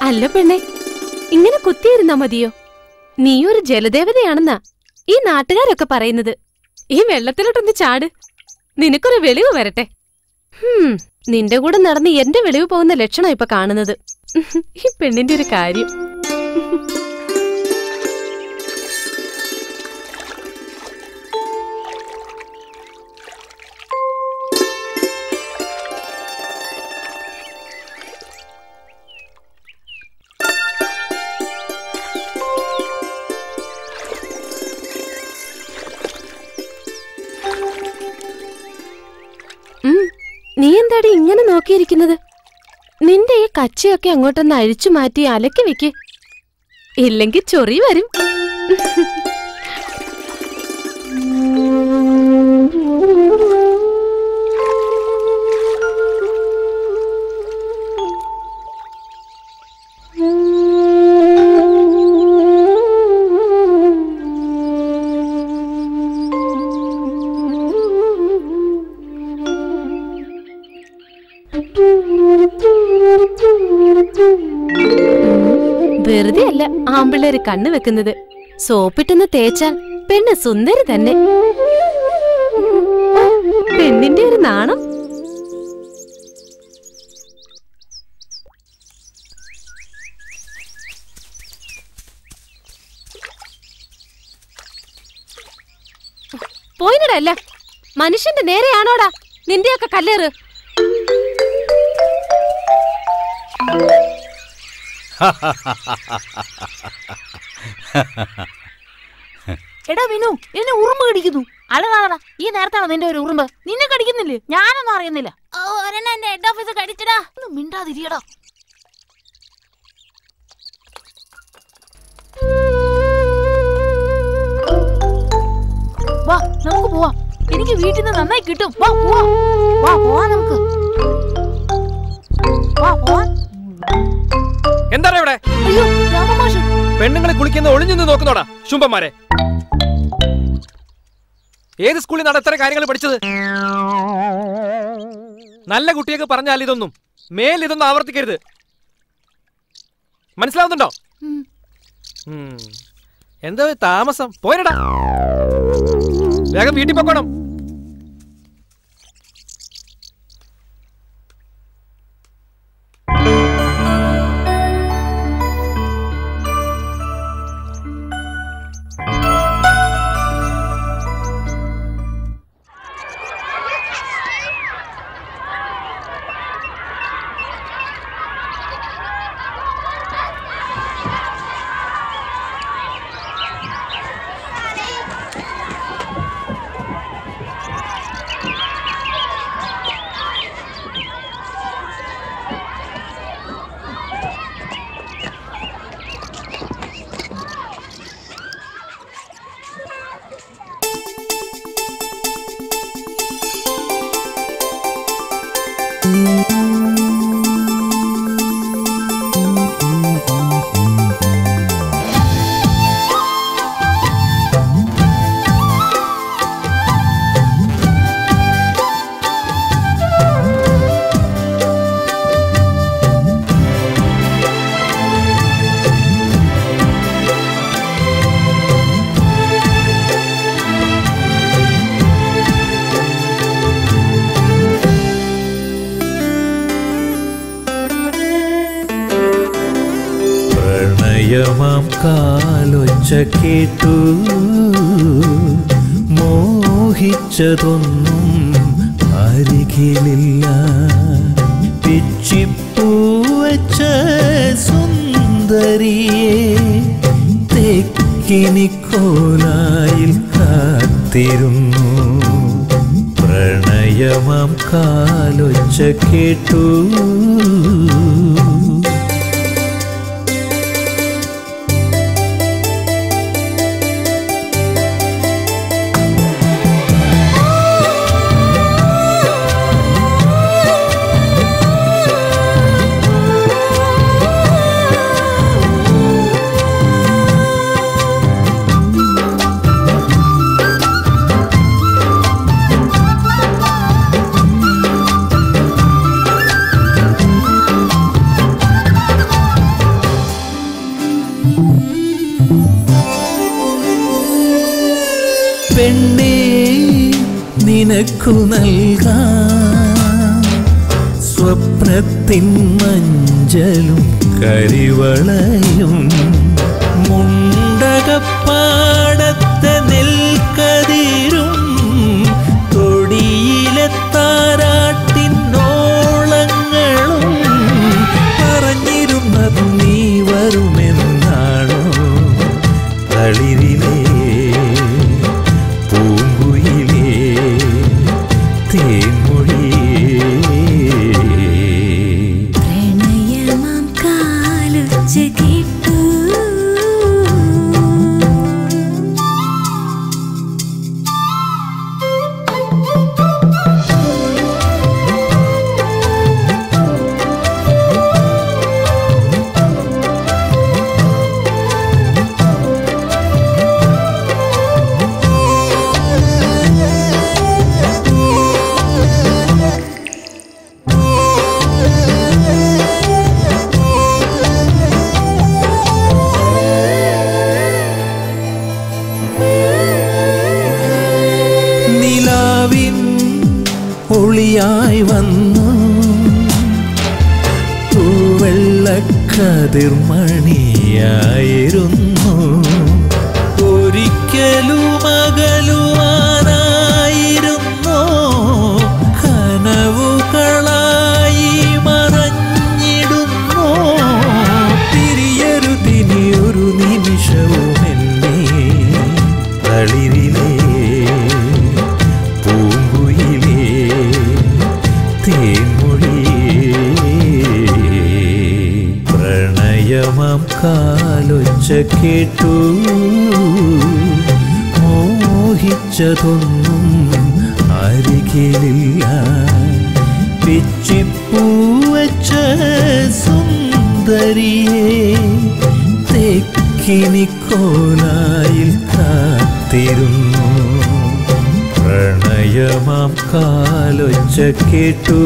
അല്ല പെണ്ണെ, ഇങ്ങനെ കുത്തിയിരുന്നാ മതിയോ? നീയൊരു ജലദേവതയാണെന്നാ ഈ നാട്ടുകാരൊക്കെ പറയുന്നത്. ഈ വെള്ളത്തിലോട്ടൊന്ന് ചാട്, നിനക്കൊരു വെളിവ് വരട്ടെ. നിന്റെ കൂടെ നടന്ന് എന്റെ വെളിവ് പോകുന്ന ലക്ഷണം ഇപ്പൊ കാണുന്നത്. ഈ പെണ്ണിന്റെ ഒരു കാര്യം. നീ എന്താടി ഇങ്ങനെ നോക്കിയിരിക്കുന്നത്? നിന്റെ ഈ കച്ചയൊക്കെ അങ്ങോട്ടൊന്ന് അഴിച്ചു മാറ്റി അലക്കി വെക്ക്, ഇല്ലെങ്കിൽ ചൊറി വരും. വെറുതെ അല്ല ആമ്പിള്ളേര് കണ്ണു വെക്കുന്നത്. സോപ്പിട്ടൊന്ന് തേച്ചാൽ പെണ്ണ് സുന്ദരി തന്നെ. പെണ്ണിന്റെ ഒരു നാണം. പോയിനടാ അല്ല, മനുഷ്യന്റെ നേരെയാണോടാ നിന്റെയൊക്കെ കല്ലേറ്? എടാ വിനു, എന്നെ ഉറുമ്പ് കടിക്കുന്നു. അല്ലടാ, ഈ നേരത്താണോ നിന്റെ ഒരു ഉറുമ്പ്? നിന്നെ കടിക്കുന്നില്ലേ? ഞാനൊന്നും അറിയുന്നില്ല. എന്റെ ഹെഡ് ഓഫീസ് കടിച്ചടാ. ഒന്നും മിണ്ടാതിരിയടാ. വാ നമുക്ക് പോവാം. എനിക്ക് വീട്ടിൽ നിന്ന് നന്നായി കിട്ടും. വാ പോവാ, വാ പോവാ നമുക്ക്. വാ പോവാ. എന്താണ് ഇവിടെ? അയ്യോ രാമമാഷ്, പെണ്ണുങ്ങളെ കുളിക്കുന്ന ഒളിഞ്ഞു നോക്കുന്നോടാ ശുംഭന്മാരെ. ഏത് സ്കൂളിൽ നിന്നാണ് ഇത്ര കാര്യങ്ങൾ പഠിച്ചത്? നല്ല കുട്ടിയൊക്കെ പറഞ്ഞാൽ ഇതൊന്നും ഇതൊന്നും ആവർത്തിക്കരുത്. മനസ്സിലാവുന്നുണ്ടോ? എന്താ താമസം? പോരടാ, വേഗം വീട്ടിൽ പോക്കണം. പ്രണയമാം കാലൊച്ച കേട്ടു മോഹിച്ചതൊന്നും അരികിലില്ല പിച്ചിപ്പൂവച്ച സുന്ദരിയെ തെക്കിനിക്കോലായിൽ കാത്തിരുന്നു പ്രണയമാം കാലൊച്ച കേട്ടു പെണ്ണേ നിനക്കു നൽകാം സ്വപ്നത്തിൻ മഞ്ചലും കരിവളയും മുണ്ടകപ്പാടത്തെ നെൽക്കതിരും തൊടിയിലെ താരാട്ടിനോളങ്ങളും പറഞ്ഞിരുന്നതും നീ വരുമെന്നാണോ തളിരിലേ പൂങ്കുയിലേ തേൻമൊഴിയേ പ്രണയമാം കാലൊച്ച കേട്ടു നിലാവിൻ ഒളിയായി വന്നു തൂവെള്ളക്കതിർമണിയായിരുന്നു ഒരിക്കലും അകലുവാനായിരുന്നോ കനവുകളായി മറഞ്ഞിടുന്നോ തിരിയരുതിനിയൊരു നിമിഷവും എന്നെ തളിരിലേ പൂങ്കുയിലേ തേൻമൊഴിയേ പ്രണയമാം കാലൊച്ച കേട്ടു മോഹിച്ചതൊന്നും അരികിലില്ല പിച്ചിപ്പൂവച്ച സുന്ദരിയെ തെക്കിനിക്കോലായിൽ കാത്തിരുന്നു പ്രണയമാം കാലൊച്ച കേട്ടു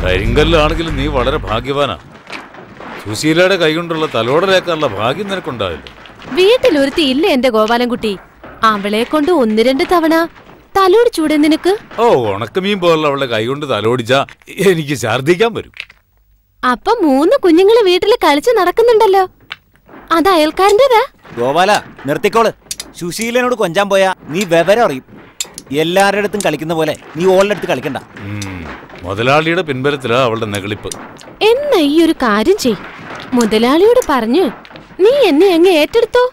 കരിങ്കല്ലാണെങ്കിലും നീ വളരെ ഭാഗ്യവാനാ. സുശീലയുടെ കൈകൊണ്ടുള്ള തലോടലേക്കാനുള്ള ഭാഗ്യം നിനക്കുണ്ടാവില്ല. വീട്ടിലൊരുത്തി ഇല്ല എന്റെ ഗോപാലൻകുട്ടി. അവളെ കൊണ്ട് 1-2 തവണ തലോടിച്ചൂടെ നിനക്ക്? ഓ, ഉണക്കമീൻ പോലുള്ള അവളുടെ കൈകൊണ്ട് തലോടിച്ചാ എനിക്ക് ഛർദ്ദിക്കാൻ വരും. അപ്പൊ 3 കുഞ്ഞുങ്ങള് വീട്ടില് കളിച്ച് നടക്കുന്നുണ്ടല്ലോ, അത് അയൽക്കാരൻ്റെതാ? ഗോപാല നിർത്തിക്കോള്. സുശീലനോട് കൊഞ്ചാൻ പോയാ നീ വിവരം അറിയും. എല്ലാവരുടെ അടുത്തും കളിക്കുന്ന പോലെ നീ ഓളുടെ അടുത്ത് കളിക്കണ്ട. മുതലാളിയുടെ പിൻബലത്തിലാ അവളുടെ നെകളിപ്പ്. എന്നാ ഈ ഒരു കാര്യം ചെയ്, മുതലാളിയോട് പറഞ്ഞു നീ എന്നെ അങ്ങ് ഏറ്റെടുത്തോ.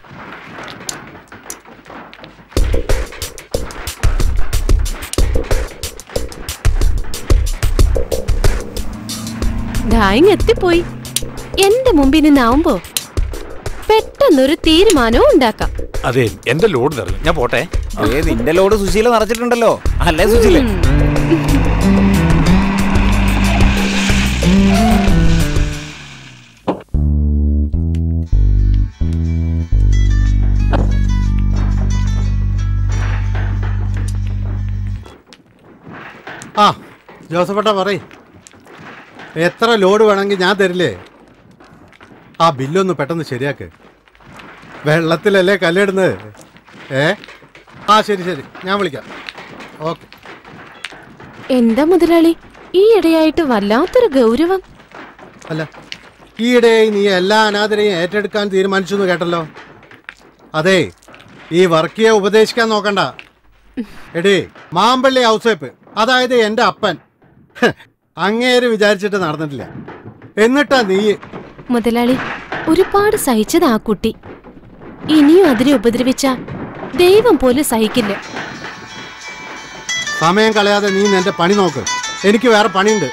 ഡായിങ് എത്തിപ്പോയി. എന്റെ മുമ്പിൽ നിന്നാവുമ്പോ പെട്ടെന്നൊരു തീരുമാനവും ഉണ്ടാക്കാം. അതെ, എന്റെ ലോഡ് നിറഞ്ഞു, ഞാൻ പോട്ടെ. നിന്റെ ലോഡ് സുശീല നിറച്ചിട്ടുണ്ടല്ലോ, അല്ലേ സുശീല? ആ ജോസഫേട്ടാ പറയ്, എത്ര ലോഡ് വേണമെങ്കിൽ ഞാൻ തരില്ലേ? ആ ബില്ലൊന്ന് പെട്ടെന്ന് ശരിയാക്ക്. വെള്ളത്തിലല്ലേ കല്ലിടുന്നത്. ആ ശരി ശരി, ഞാൻ വിളിക്കാം. ഓക്കെ. എന്താ മുതലാളി ഈ ഇടയായിട്ട് വല്ലാത്തൊരു ഗൗരവം? അല്ല, ഈയിടെ നീ എല്ലാ അനാഥരെയും ഏറ്റെടുക്കാൻ തീരുമാനിച്ചു എന്ന് കേട്ടല്ലോ. അതെ, ഈ വർക്കിയെ ഉപദേശിക്കാൻ നോക്കണ്ട. എടേ, മാമ്പള്ളി ഔസേപ്പ്, അതായത് എൻ്റെ അപ്പൻ, അങ്ങേര് വിചാരിച്ചിട്ട് നടന്നിട്ടില്ല. എന്നിട്ടാ നീ. മുതലാളി, ഒരുപാട് സഹിച്ചത് ആ കുട്ടി. ഇനിയും അതിനെ ഉപദ്രവിച്ച ദൈവം പോലും സഹിക്കില്ല. സമയം കളയാതെ നീ നിന്റെ പണി നോക്ക്, എനിക്ക് വേറെ പണിയുണ്ട്.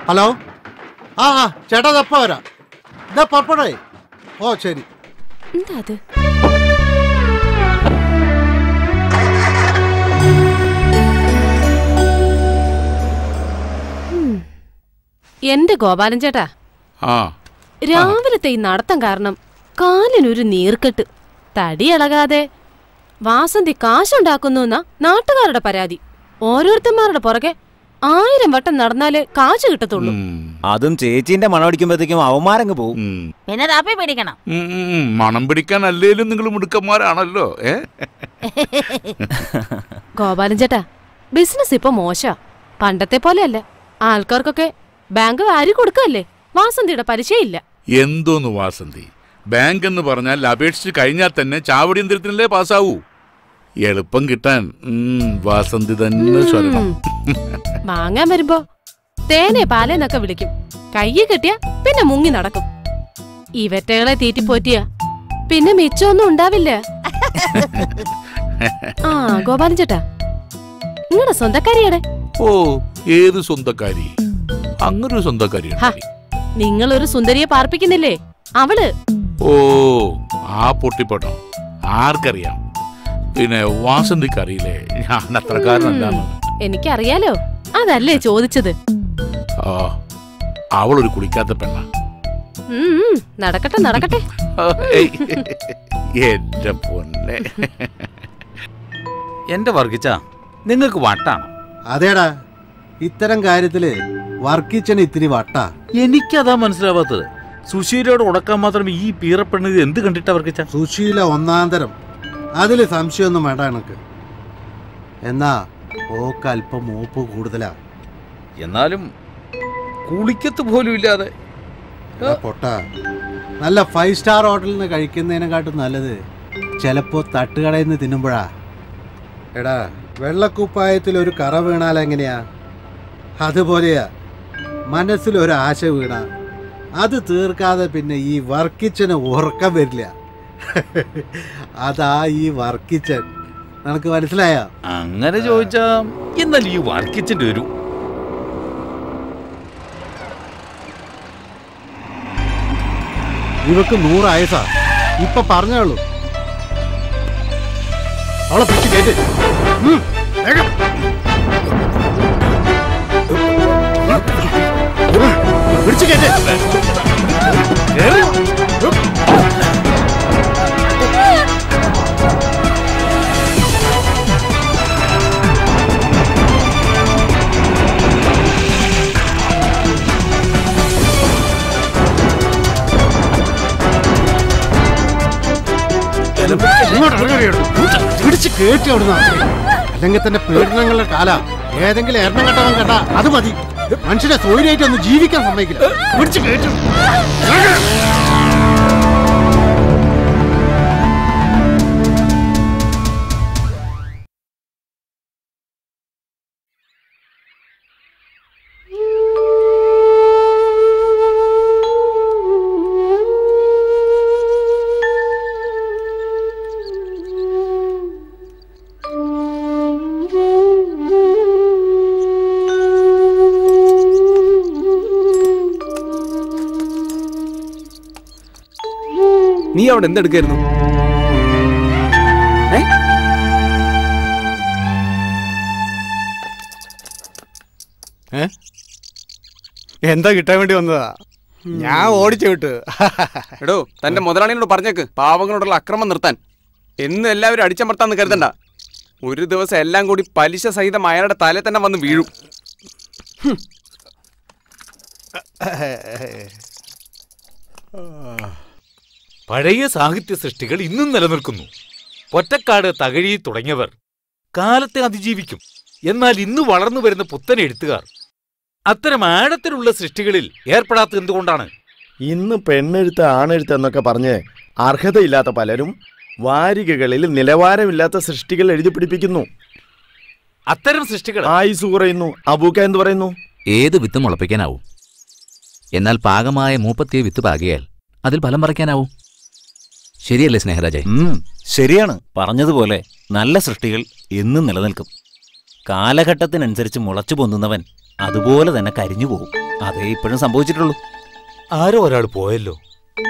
ഹലോ, ആ ചേട്ടാ, തപ്പ വരാം. ഇതാ പപ്പടേ. ഓ ശരി. എന്താ അത്? എന്റെ ഗോപാലൻ ചേട്ടാ, രാവിലത്തെ ഈ നടത്തം കാരണം കാലിനൊരു നീർക്കെട്ട്. തടി ഇളകാതെ വാസന്തി കാശുണ്ടാക്കുന്നു എന്നാ നാട്ടുകാരുടെ പരാതി. ഓരോരുത്തന്മാരുടെ പുറകെ 1000 വട്ടം നടന്നാലേ കാശ് കിട്ടത്തുള്ളൂ. അതും ചേച്ചീന്റെ മണം അടിക്കുമ്പോഴത്തേക്കും അവന്മാരങ്ങ് പോവും. പിന്നെ താപ്പി പിടിക്കണം. മണം പിടിക്കാൻ അല്ലേലും നിങ്ങൾ മിടുക്കന്മാരാണല്ലോ. ഗോപാലൻ ചേട്ടാ, ബിസിനസ് ഇപ്പൊ മോശ, പണ്ടത്തെ പോലെയല്ല. ആൾക്കാർക്കൊക്കെ ബാങ്ക് വാരി കൊടുക്കല്ലേ, വാസന്തിയുടെ പരിചയമില്ല. എന്തോന്ന് വാസന്തി, ബാങ്ക് എന്ന് പറഞ്ഞാൽ അപേക്ഷിച്ച് കഴിഞ്ഞാൽ തന്നെ ചാവടി യന്ത്രത്തിനല്ലേ പാസ്സാവൂ. എളുപ്പം കിട്ടാൻ വാസന്തി തന്നെ സ്വരണം. വാങ്ങാൻ വരുമ്പോ തേനെ പാലേന്നൊക്കെ വിളിക്കും. കയ്യിൽ കിട്ടിയ പിന്നെ മുങ്ങി നടക്കും. ഇവറ്റകളെ തീറ്റിപ്പോറ്റിയ പിന്നെ മിച്ചമൊന്നും ഉണ്ടാവില്ല. ആ ഗോപാലൻ ചേട്ടാ, നിങ്ങളുടെ സ്വന്തക്കാരിയുടെ? ഓ, ഏത് സ്വന്തക്കാരി? അങ്ങനൊരു സ്വന്തക്കാരിയാണ്. നിങ്ങളൊരു സുന്ദരിയെ പാർപ്പിക്കുന്നില്ലേ, അവള്. ഓ, ആ പൊട്ടിപ്പൊട്ടോ, ആർക്കറിയാം. പിന്നെ വാസന്തിക്ക് അറിയില്ലേ ഞാൻ അത്രക്കാരനല്ലാന്ന്? എനിക്കറിയാലോ, അതല്ലേ ചോദിച്ചത്. ആ, അവളൊരു കുളിക്കാത്ത പെണ്ണ. നടക്കട്ടെ നടക്കട്ടെ. എന്റെ പൊന്നെ. എന്റെ വർഗിച്ച നിങ്ങൾക്ക് വട്ടാണ്. അതേടാ, ഇത്തരം കാര്യത്തില് വർക്കിച്ചന് ഇത്തിരി വട്ടാ. എനിക്കതാ മനസ്സിലാവാത്തത്. സുശീലയോട് ഉടക്കാൻ മാത്രം ഈ പീറപ്പെണ്ണത് എന്ത് കണ്ടിട്ടാ വർഗിച്ച? സുശീല ഒന്നാന്തരം, അതില് സംശയമൊന്നും വേണ്ട എനക്ക്. എന്നാ ഓക്ക് അല്പം മൂപ്പ് കൂടുതലാ. എന്നാലും കുളിക്കത്ത് പോലും ഇല്ലാതെ. പൊട്ട, നല്ല 5 സ്റ്റാർ ഹോട്ടലിൽ നിന്ന് കഴിക്കുന്നതിനെക്കാട്ടും നല്ലത് ചിലപ്പോ തട്ടുകടയിൽ നിന്ന് തിന്നുമ്പോഴാ. എടാ, വെള്ളക്കുപ്പായത്തിൽ ഒരു കറ വീണാൽ എങ്ങനെയാ, അതുപോലെയാ മനസ്സിലൊരു ആശ വീണ അത് തീർക്കാതെ പിന്നെ ഈ വർക്കിച്ചന് ഉറക്കം വരില്ല. അതാ ഈ വർക്കിച്ചൻ. നിനക്ക് മനസ്സിലായ? അങ്ങനെ ചോദിച്ചാ എന്നാൽ ഈ വർക്കിച്ചന്റെ ഒരു ഇവക്ക് 100 ആയസാ. ഇപ്പൊ പറഞ്ഞോളൂ. അവളെ പിടിച്ച് കേട്ട്. പിടിച്ച് കേട്ട്. പിടിച്ച് കേട്ടി അവിടുന്ന്. അല്ലെങ്കിൽ തന്നെ പീഡനങ്ങളുടെ കാല. ഏതെങ്കിലും എണ്ണം കെട്ടവൻ കേട്ടാ അത് മതി. മനുഷ്യനെ സ്വൈര്യമായിട്ട് ഒന്ന് ജീവിക്കാൻ സമ്മതിക്കില്ല. പിടിച്ച് കേട്ടു. അവിടെ എന്തെടുക്കായിരുന്നു? എന്താ കിട്ടാൻ വേണ്ടി വന്നതാ? ഞാൻ ഓടിച്ചു വിട്ടു. എടോ, തന്റെ മുതലാളിയോട് പറഞ്ഞേക്ക് പാവങ്ങളോടുള്ള അക്രമം നിർത്താൻ. എന്ന് എല്ലാവരും അടിച്ചമർത്താന്ന് കരുതണ്ട. ഒരു ദിവസം എല്ലാം കൂടി പലിശ സഹിതം അയാളുടെ തലേ തന്നെ വന്ന് വീഴും. പഴയ സാഹിത്യ സൃഷ്ടികൾ ഇന്നും നിലനിൽക്കുന്നു. പൊറ്റക്കാട്, തകഴി തുടങ്ങിയവർ കാലത്തെ അതിജീവിക്കും. എന്നാൽ ഇന്ന് വളർന്നു വരുന്ന പുത്തൻ എഴുത്തുകാർ അത്തരം ആഴത്തിലുള്ള സൃഷ്ടികളിൽ ഏർപ്പെടാത്തത് എന്തുകൊണ്ടാണ്? ഇന്ന് പെണ്ണെഴുത്ത് ആണെഴുത്ത് എന്നൊക്കെ പറഞ്ഞ് അർഹതയില്ലാത്ത പലരും വാരികകളിൽ നിലവാരമില്ലാത്ത സൃഷ്ടികൾ എഴുതി പിടിപ്പിക്കുന്നു. അത്തരം സൃഷ്ടികൾ ആയുസ് കുറയുന്നു. അബൂക്ക എന്ത് പറയുന്നു? ഏത് വിത്ത് മുളപ്പിക്കാനാവും, എന്നാൽ പാകമായ മൂപ്പത്തിയ വിത്ത് പാകിയാൽ അതിൽ ഫലം പറിക്കാനാവും. ശരിയല്ലേ സ്നേഹരാജേ? ശരിയാണ്. പറഞ്ഞതുപോലെ നല്ല സൃഷ്ടികൾ എന്നും നിലനിൽക്കും. കാലഘട്ടത്തിനനുസരിച്ച് മുളച്ചു പൊന്തുന്നവൻ അതുപോലെ തന്നെ കരിഞ്ഞു പോകും. അതേ ഇപ്പോഴും സംഭവിച്ചിട്ടുള്ളൂ. ആരോ ഒരാൾ പോയല്ലോ.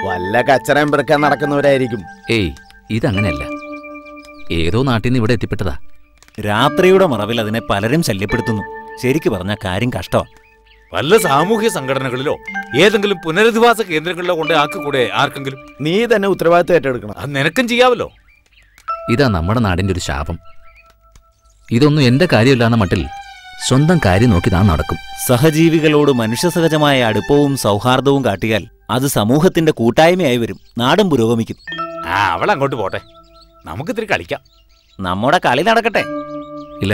വല്ല കച്ചറയും പെറുക്കാൻ നടക്കുന്നവരായിരിക്കും. ഏയ്, ഇതങ്ങനെയല്ല. ഏതോ നാട്ടിൽ നിന്ന് ഇവിടെ എത്തിപ്പെട്ടതാ. രാത്രിയുടെ മറവിൽ അതിനെ പലരും ശല്യപ്പെടുത്തുന്നു. ശരിക്കു പറഞ്ഞ കാര്യം കഷ്ടമാണ്. വല്ല സാമൂഹ്യ സംഘടനകളിലോ ഏതെങ്കിലും പുനരധിവാസ കേന്ദ്രങ്ങളിലോ കൊണ്ട് ആക്കിക്കൂടെ ആർക്കെങ്കിലും? നീ തന്നെ ഉത്തരവാദിത്തം ഏറ്റെടുക്കണം. അത് നിനക്കും ചെയ്യാവല്ലോ. ഇതാ നമ്മുടെ നാടിന്റെ ഒരു ശാപം. ഇതൊന്നും എന്റെ കാര്യമില്ലാന്ന മട്ടിൽ സ്വന്തം കാര്യം നോക്കി താൻ നടക്കും. സഹജീവികളോട് മനുഷ്യസഹജമായ അടുപ്പവും സൗഹാർദ്ദവും കാട്ടിയാൽ അത് സമൂഹത്തിന്റെ കൂട്ടായ്മയായി വരും. നാടും പുരോഗമിക്കും. അവൾ അങ്ങോട്ട് പോട്ടെ, നമുക്കിത്തിരി കളിക്കാം. നമ്മുടെ കളി നടക്കട്ടെ. ഇല്ല,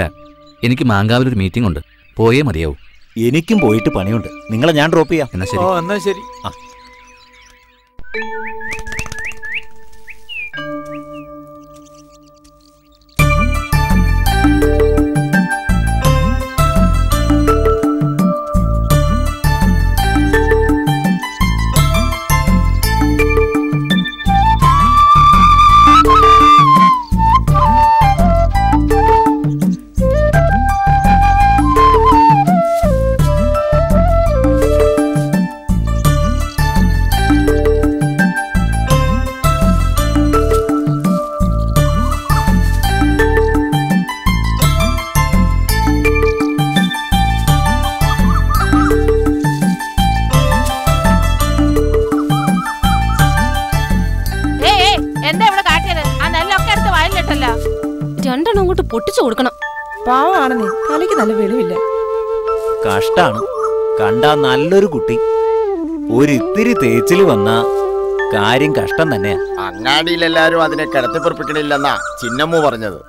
എനിക്ക് മാങ്കാവിലൊരു മീറ്റിംഗ് ഉണ്ട്, പോയേ മതിയാവും. എനിക്കും പോയിട്ട് പണിയുണ്ട്. നിങ്ങളെ ഞാൻ ഡ്രോപ്പ് ചെയ്യാം. എന്നാ ശരി. എന്നാ ശരി. രണ്ടെണ്ണം അങ്ങോട്ട് പൊട്ടിച്ചു കൊടുക്കണം. പാവാണെന്നേ, തലയ്ക്ക് നല്ല വെളിവില്ല. കഷ്ടാണ്. കണ്ടാ നല്ലൊരു കുട്ടി ഒരിത്തിരി തേച്ചില് വന്ന കാര്യം കഷ്ടം തന്നെയാ. അങ്ങാടിയിലെല്ലാരും അതിനെ കിടത്തിപ്പുറപ്പിക്കണില്ലെന്നാ ചിന്നമ്മു പറഞ്ഞത്.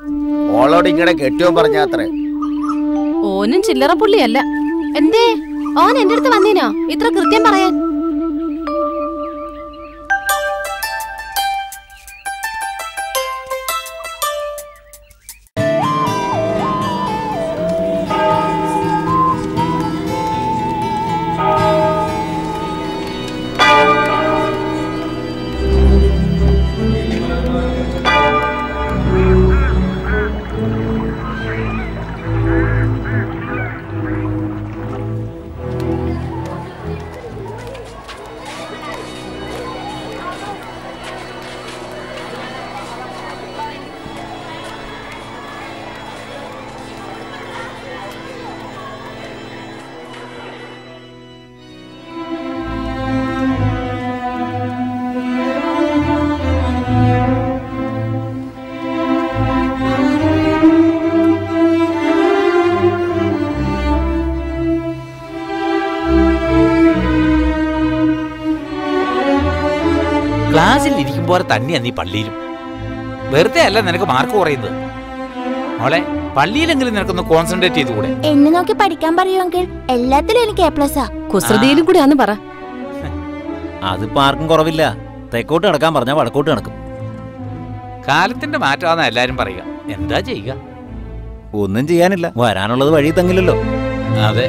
ഓളോട് ഇങ്ങനെ കെട്ടിയോ പറഞ്ഞാത്രേ. ഓനും ചില്ലറ പുള്ളിയല്ല. എന്തേ ഓൻ എന്റെ അടുത്ത് വന്നീനോ ഇത്ര കൃത്യം പറയാൻ? ക്ലാസ്സിൽ ഇരിക്കുമ്പോൾ തന്നെയാ നീ പള്ളിയിലും. വെറുതെ അല്ല നിനക്ക് മാർക്ക് കുറയുന്നത്. മോളെ, പള്ളിയിലെങ്കിലും നിനക്കൊന്ന് കോൺസെൻട്രേറ്റ് ചെയ്തുകൂടെ? എന്നെ നോക്കി പഠിക്കാൻ പറയുമെങ്കിൽ എല്ലാത്തിലും എനിക്ക് A+. കുസൃതിയിലും കൂടി ആന്ന് പറ. അതിപ്പോ ആർക്കും കുറവില്ല. തെക്കോട്ട് നടക്കാൻ പറഞ്ഞാൽ വടക്കോട്ട് നടക്കും. കാലത്തിന്റെ മാറ്റമാണെന്ന് എല്ലാരും പറയുക. എന്താ ചെയ്യുക? ഒന്നും ചെയ്യാനില്ല. വരാനുള്ളത് വഴി തങ്ങില്ലല്ലോ. അതെ.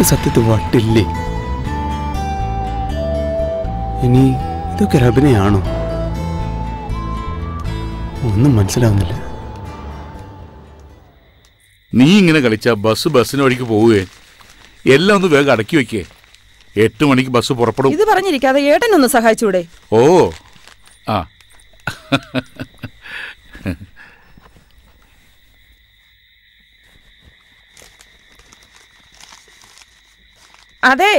സത്യത്തിൽ വട്ടില്ലേ? ഇനി ഇതൊക്കെ ഒരു അഭിനയാണോ? ഒന്നും മനസ്സിലാവുന്നില്ല. നീ ഇങ്ങനെ കളിച്ചാ ബസ്സിന് വഴിക്ക് പോവുകയെ. എല്ലാം ഒന്ന് വേഗം അടക്കി വെക്കേ. 8 മണിക്ക് ബസ് പുറപ്പെടും. ഇത് പറഞ്ഞിരിക്കാതെ ഏട്ടനൊന്ന് സഹായിച്ചൂടെ? ഓ ആ അതെ,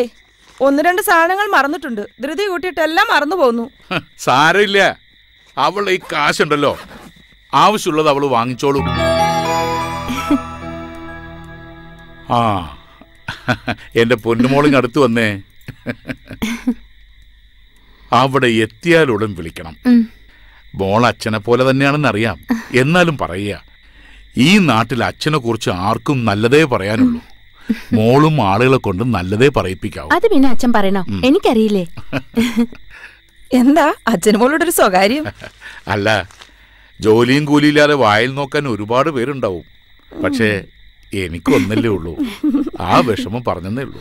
1-2 സാധനങ്ങൾ മറന്നിട്ടുണ്ട്. ധൃതി കൂട്ടിയിട്ട് എല്ലാം മറന്നു പോന്നു. സാരമില്ല, അവൾ ഈ കാശുണ്ടല്ലോ, ആവശ്യമുള്ളത് അവള് വാങ്ങിച്ചോളും. ആ എന്റെ പൊന്നുമോളിങ് അടുത്ത് വന്നേ. അവിടെ എത്തിയാലുടൻ വിളിക്കണം. മോൾ അച്ഛനെ പോലെ തന്നെയാണെന്നറിയാം, എന്നാലും പറയുക, ഈ നാട്ടിൽ അച്ഛനെ കുറിച്ച് ആർക്കും നല്ലതേ പറയാനുള്ളൂ. മോളും ആളുകളെ കൊണ്ട് നല്ലതേ പറയിപ്പിക്കാവൂ. അത് പിന്നെ അച്ഛൻ പറയണോ? എനിക്കറിയില്ലേ. എന്താ അച്ഛന് മോളോടൊരു സ്വകാര്യം? അല്ല, ജോലിയും കൂലിയില്ലാതെ വായിൽ നോക്കാൻ ഒരുപാട് പേരുണ്ടാവും. പക്ഷേ എനിക്കൊന്നല്ലേ ഉള്ളൂ. ആ വിഷമം പറഞ്ഞതേ ഉള്ളൂ.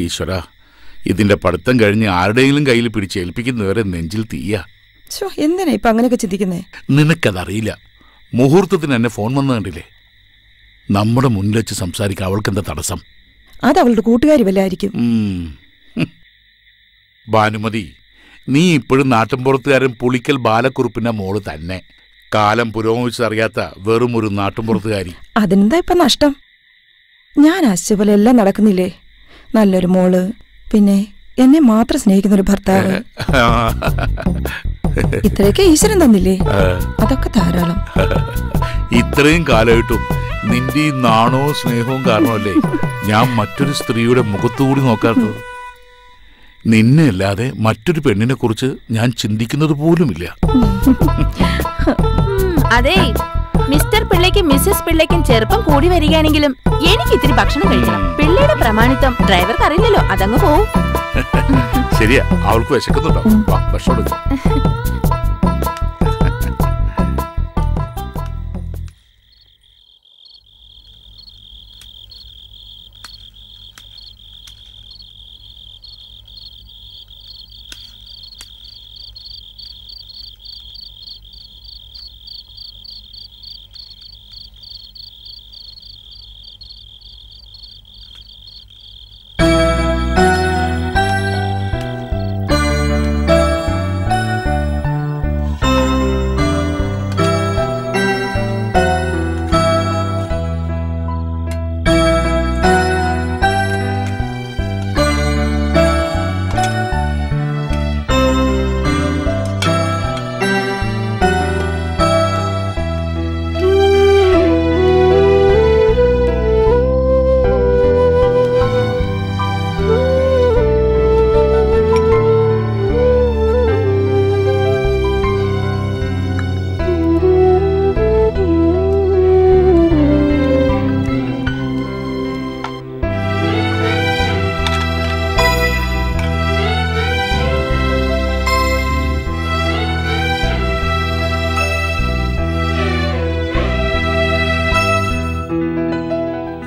ഈശ്വര, ഇതിന്റെ പഠിത്തം കഴിഞ്ഞ് ആരുടെയെങ്കിലും കയ്യിൽ പിടിച്ചേൽപ്പിക്കുന്നവരെ നെഞ്ചിൽ തീയ. എന്തിനാ ഇപ്പൊ അങ്ങനെയൊക്കെ ചിന്തിക്കുന്നേ? നിനക്കതറിയില്ല. മുഹൂർത്തത്തിന് എന്നെ ഫോൺ വന്നു കണ്ടില്ലേ? നമ്മുടെ മുന്നിൽ വെച്ച് സംസാരിക്കാൻ അവൾക്കെന്താ തടസ്സം? അത് അവളുടെ കൂട്ടുകാരി വല്ലായിരിക്കും. ഭാനുമതി, നീ ഇപ്പോഴും നാട്ടിൻപുറത്തുകാരൻ പുളിക്കൽ ബാലക്കുറുപ്പിന്റെ മോള് തന്നെ. കാലം പുരോഗമിച്ചറിയാത്ത വെറും ഒരു നാട്ടിൻപുറത്തുകാരി. അതിനെന്താ ഇപ്പൊ നഷ്ടം? ഞാൻ ആശിച്ച പോലെ എല്ലാം നടക്കുന്നില്ലേ? നല്ലൊരു മോള്, പിന്നെ എന്നെ മാത്രം സ്നേഹിക്കുന്ന ഒരു ഭർത്താവ്. ഇത്രയൊക്കെ ഈശ്വരൻ തന്നില്ലേ? അതൊക്കെ ധാരാളം. ഇത്രയും കാലമായിട്ടും നിന്റെ ഈ നാണവും സ്നേഹവും കാരണമല്ലേ ഞാൻ മറ്റൊരു സ്ത്രീയുടെ മുഖത്തുകൂടി നോക്കാത്തത്. നിന്നെ അല്ലാതെ മറ്റൊരു പെണ്ണിനെ കുറിച്ച് ഞാൻ ചിന്തിക്കുന്നത് പോലുമില്ല. അതെ, മിസ്റ്റർ പിള്ളയ്ക്കും മിസ്സസ് പിള്ളയ്ക്കും ചെറുപ്പം കൂടി വരികയാണെങ്കിലും എനിക്ക് ഇത്തിരി ഭക്ഷണം കഴിക്കണം. പിള്ളയുടെ പ്രമാണിത്വം ഡ്രൈവർക്ക് അറിയില്ലല്ലോ, അതങ്ങ് പോവും. ശരിയാ, അവൾക്ക് വിശക്കുന്നുണ്ടാവും. ഭക്ഷണം എടുക്കാം.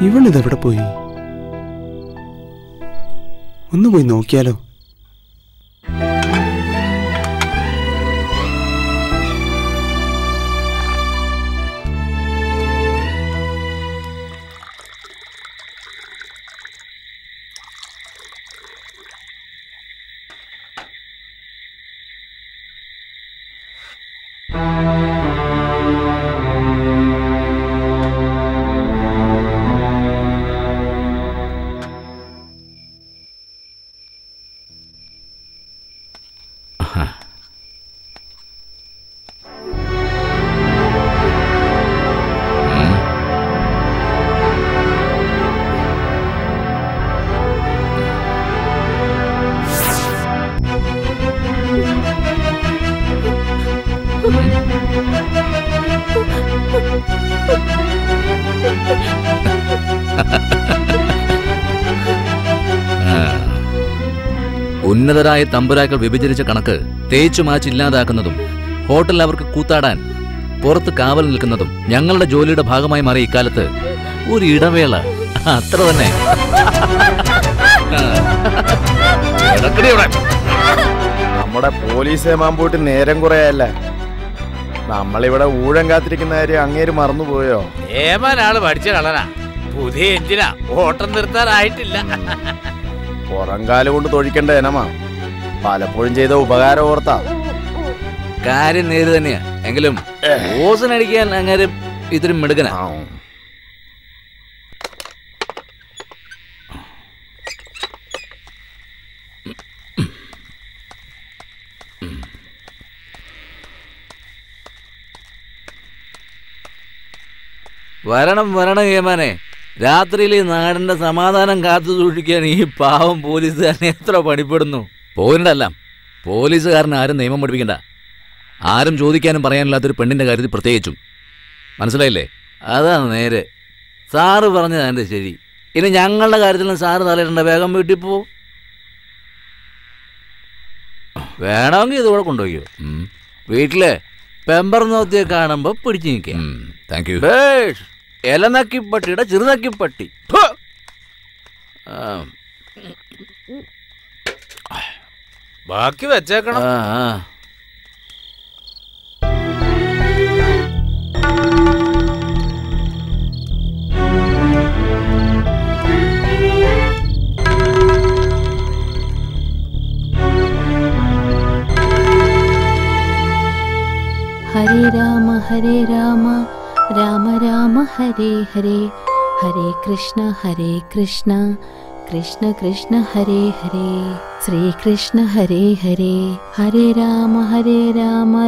ഇവളിതെവിടെ പോയി? ഒന്ന് പോയി നോക്കിയാലോ? ഉന്നതരായ തമ്പുരാക്കൾ വിഭജിച്ച കണക്ക് തേച്ചു മാച്ച് ഇല്ലാതാക്കുന്നതും ഹോട്ടലിൽ അവർക്ക് കൂത്താടാൻ പുറത്ത് കാവൽ നിൽക്കുന്നതും ഞങ്ങളുടെ ജോലിയുടെ ഭാഗമായി മാറിയ ഇക്കാലത്ത് ഒരു ഇടവേള അത്ര തന്നെ. നമ്മുടെ പോലീസ് മാമ്പൂട്ടി നേരം കുറയല്ലേ. നമ്മളിവിടെ ഊഴം കാത്തിരിക്കുന്ന കാര്യം അങ്ങേര് മറന്നുപോയോ? ഏമാനാള് പഠിച്ച കളനാ. പുതിയ എഞ്ചിനാ, ഓട്ടം നിർത്താറായിട്ടില്ല. പുറംകാല് കൊണ്ട് തൊഴിക്കേണ്ട ഇനമാ. പലപ്പോഴും ചെയ്ത ഉപകാരം ഓർത്താ. കാര്യം നേര് തന്നെയാ. എങ്കിലും ഓസനടിക്കാൻ അങ്ങനെ ഇത്തിരി മിടുക്കനാ. വരണം വരണം ഏമാനെ. രാത്രിയിൽ ഈ നാടിന്റെ സമാധാനം കാത്തു സൂക്ഷിക്കാൻ ഈ പാവം പോലീസുകാരനെ എത്ര പണിപ്പെടുന്നു. പോയിട്ടല്ല, പോലീസുകാരന് ആരും നിയമം പഠിപ്പിക്കണ്ട. ആരും ചോദിക്കാനും പറയാനില്ലാത്തൊരു പെണ്ണിന്റെ കാര്യത്തിൽ പ്രത്യേകിച്ചും. മനസ്സിലായില്ലേ? അതാണ് നേരെ. സാറ് പറഞ്ഞത് എൻ്റെ ശരി. ഇനി ഞങ്ങളുടെ കാര്യത്തിലും സാറ് തലയിടേണ്ട. വേഗം വീട്ടിൽ പോ. വേണമെങ്കിൽ ഇതുകൂടെ കൊണ്ടുപോയോ. വീട്ടിലെ പെമ്പർ നോത്തിയെ കാണുമ്പോ പിടിച്ചു നിൽക്കാം. Thank you. ഇലനക്കിപ്പട്ടിയുടെ ചെറുനക്കിപ്പട്ടി. ബാക്കി വെച്ചേക്കണം. ഹരേ രാമ രാമ രാമ ഹരേ ഹരേ, ഹരേ കൃഷ്ണ കൃഷ്ണ കൃഷ്ണ ഹരേ ഹരേ, ശ്രീകൃഷ്ണ ഹരേ ഹരേ. ഹരേ രാമ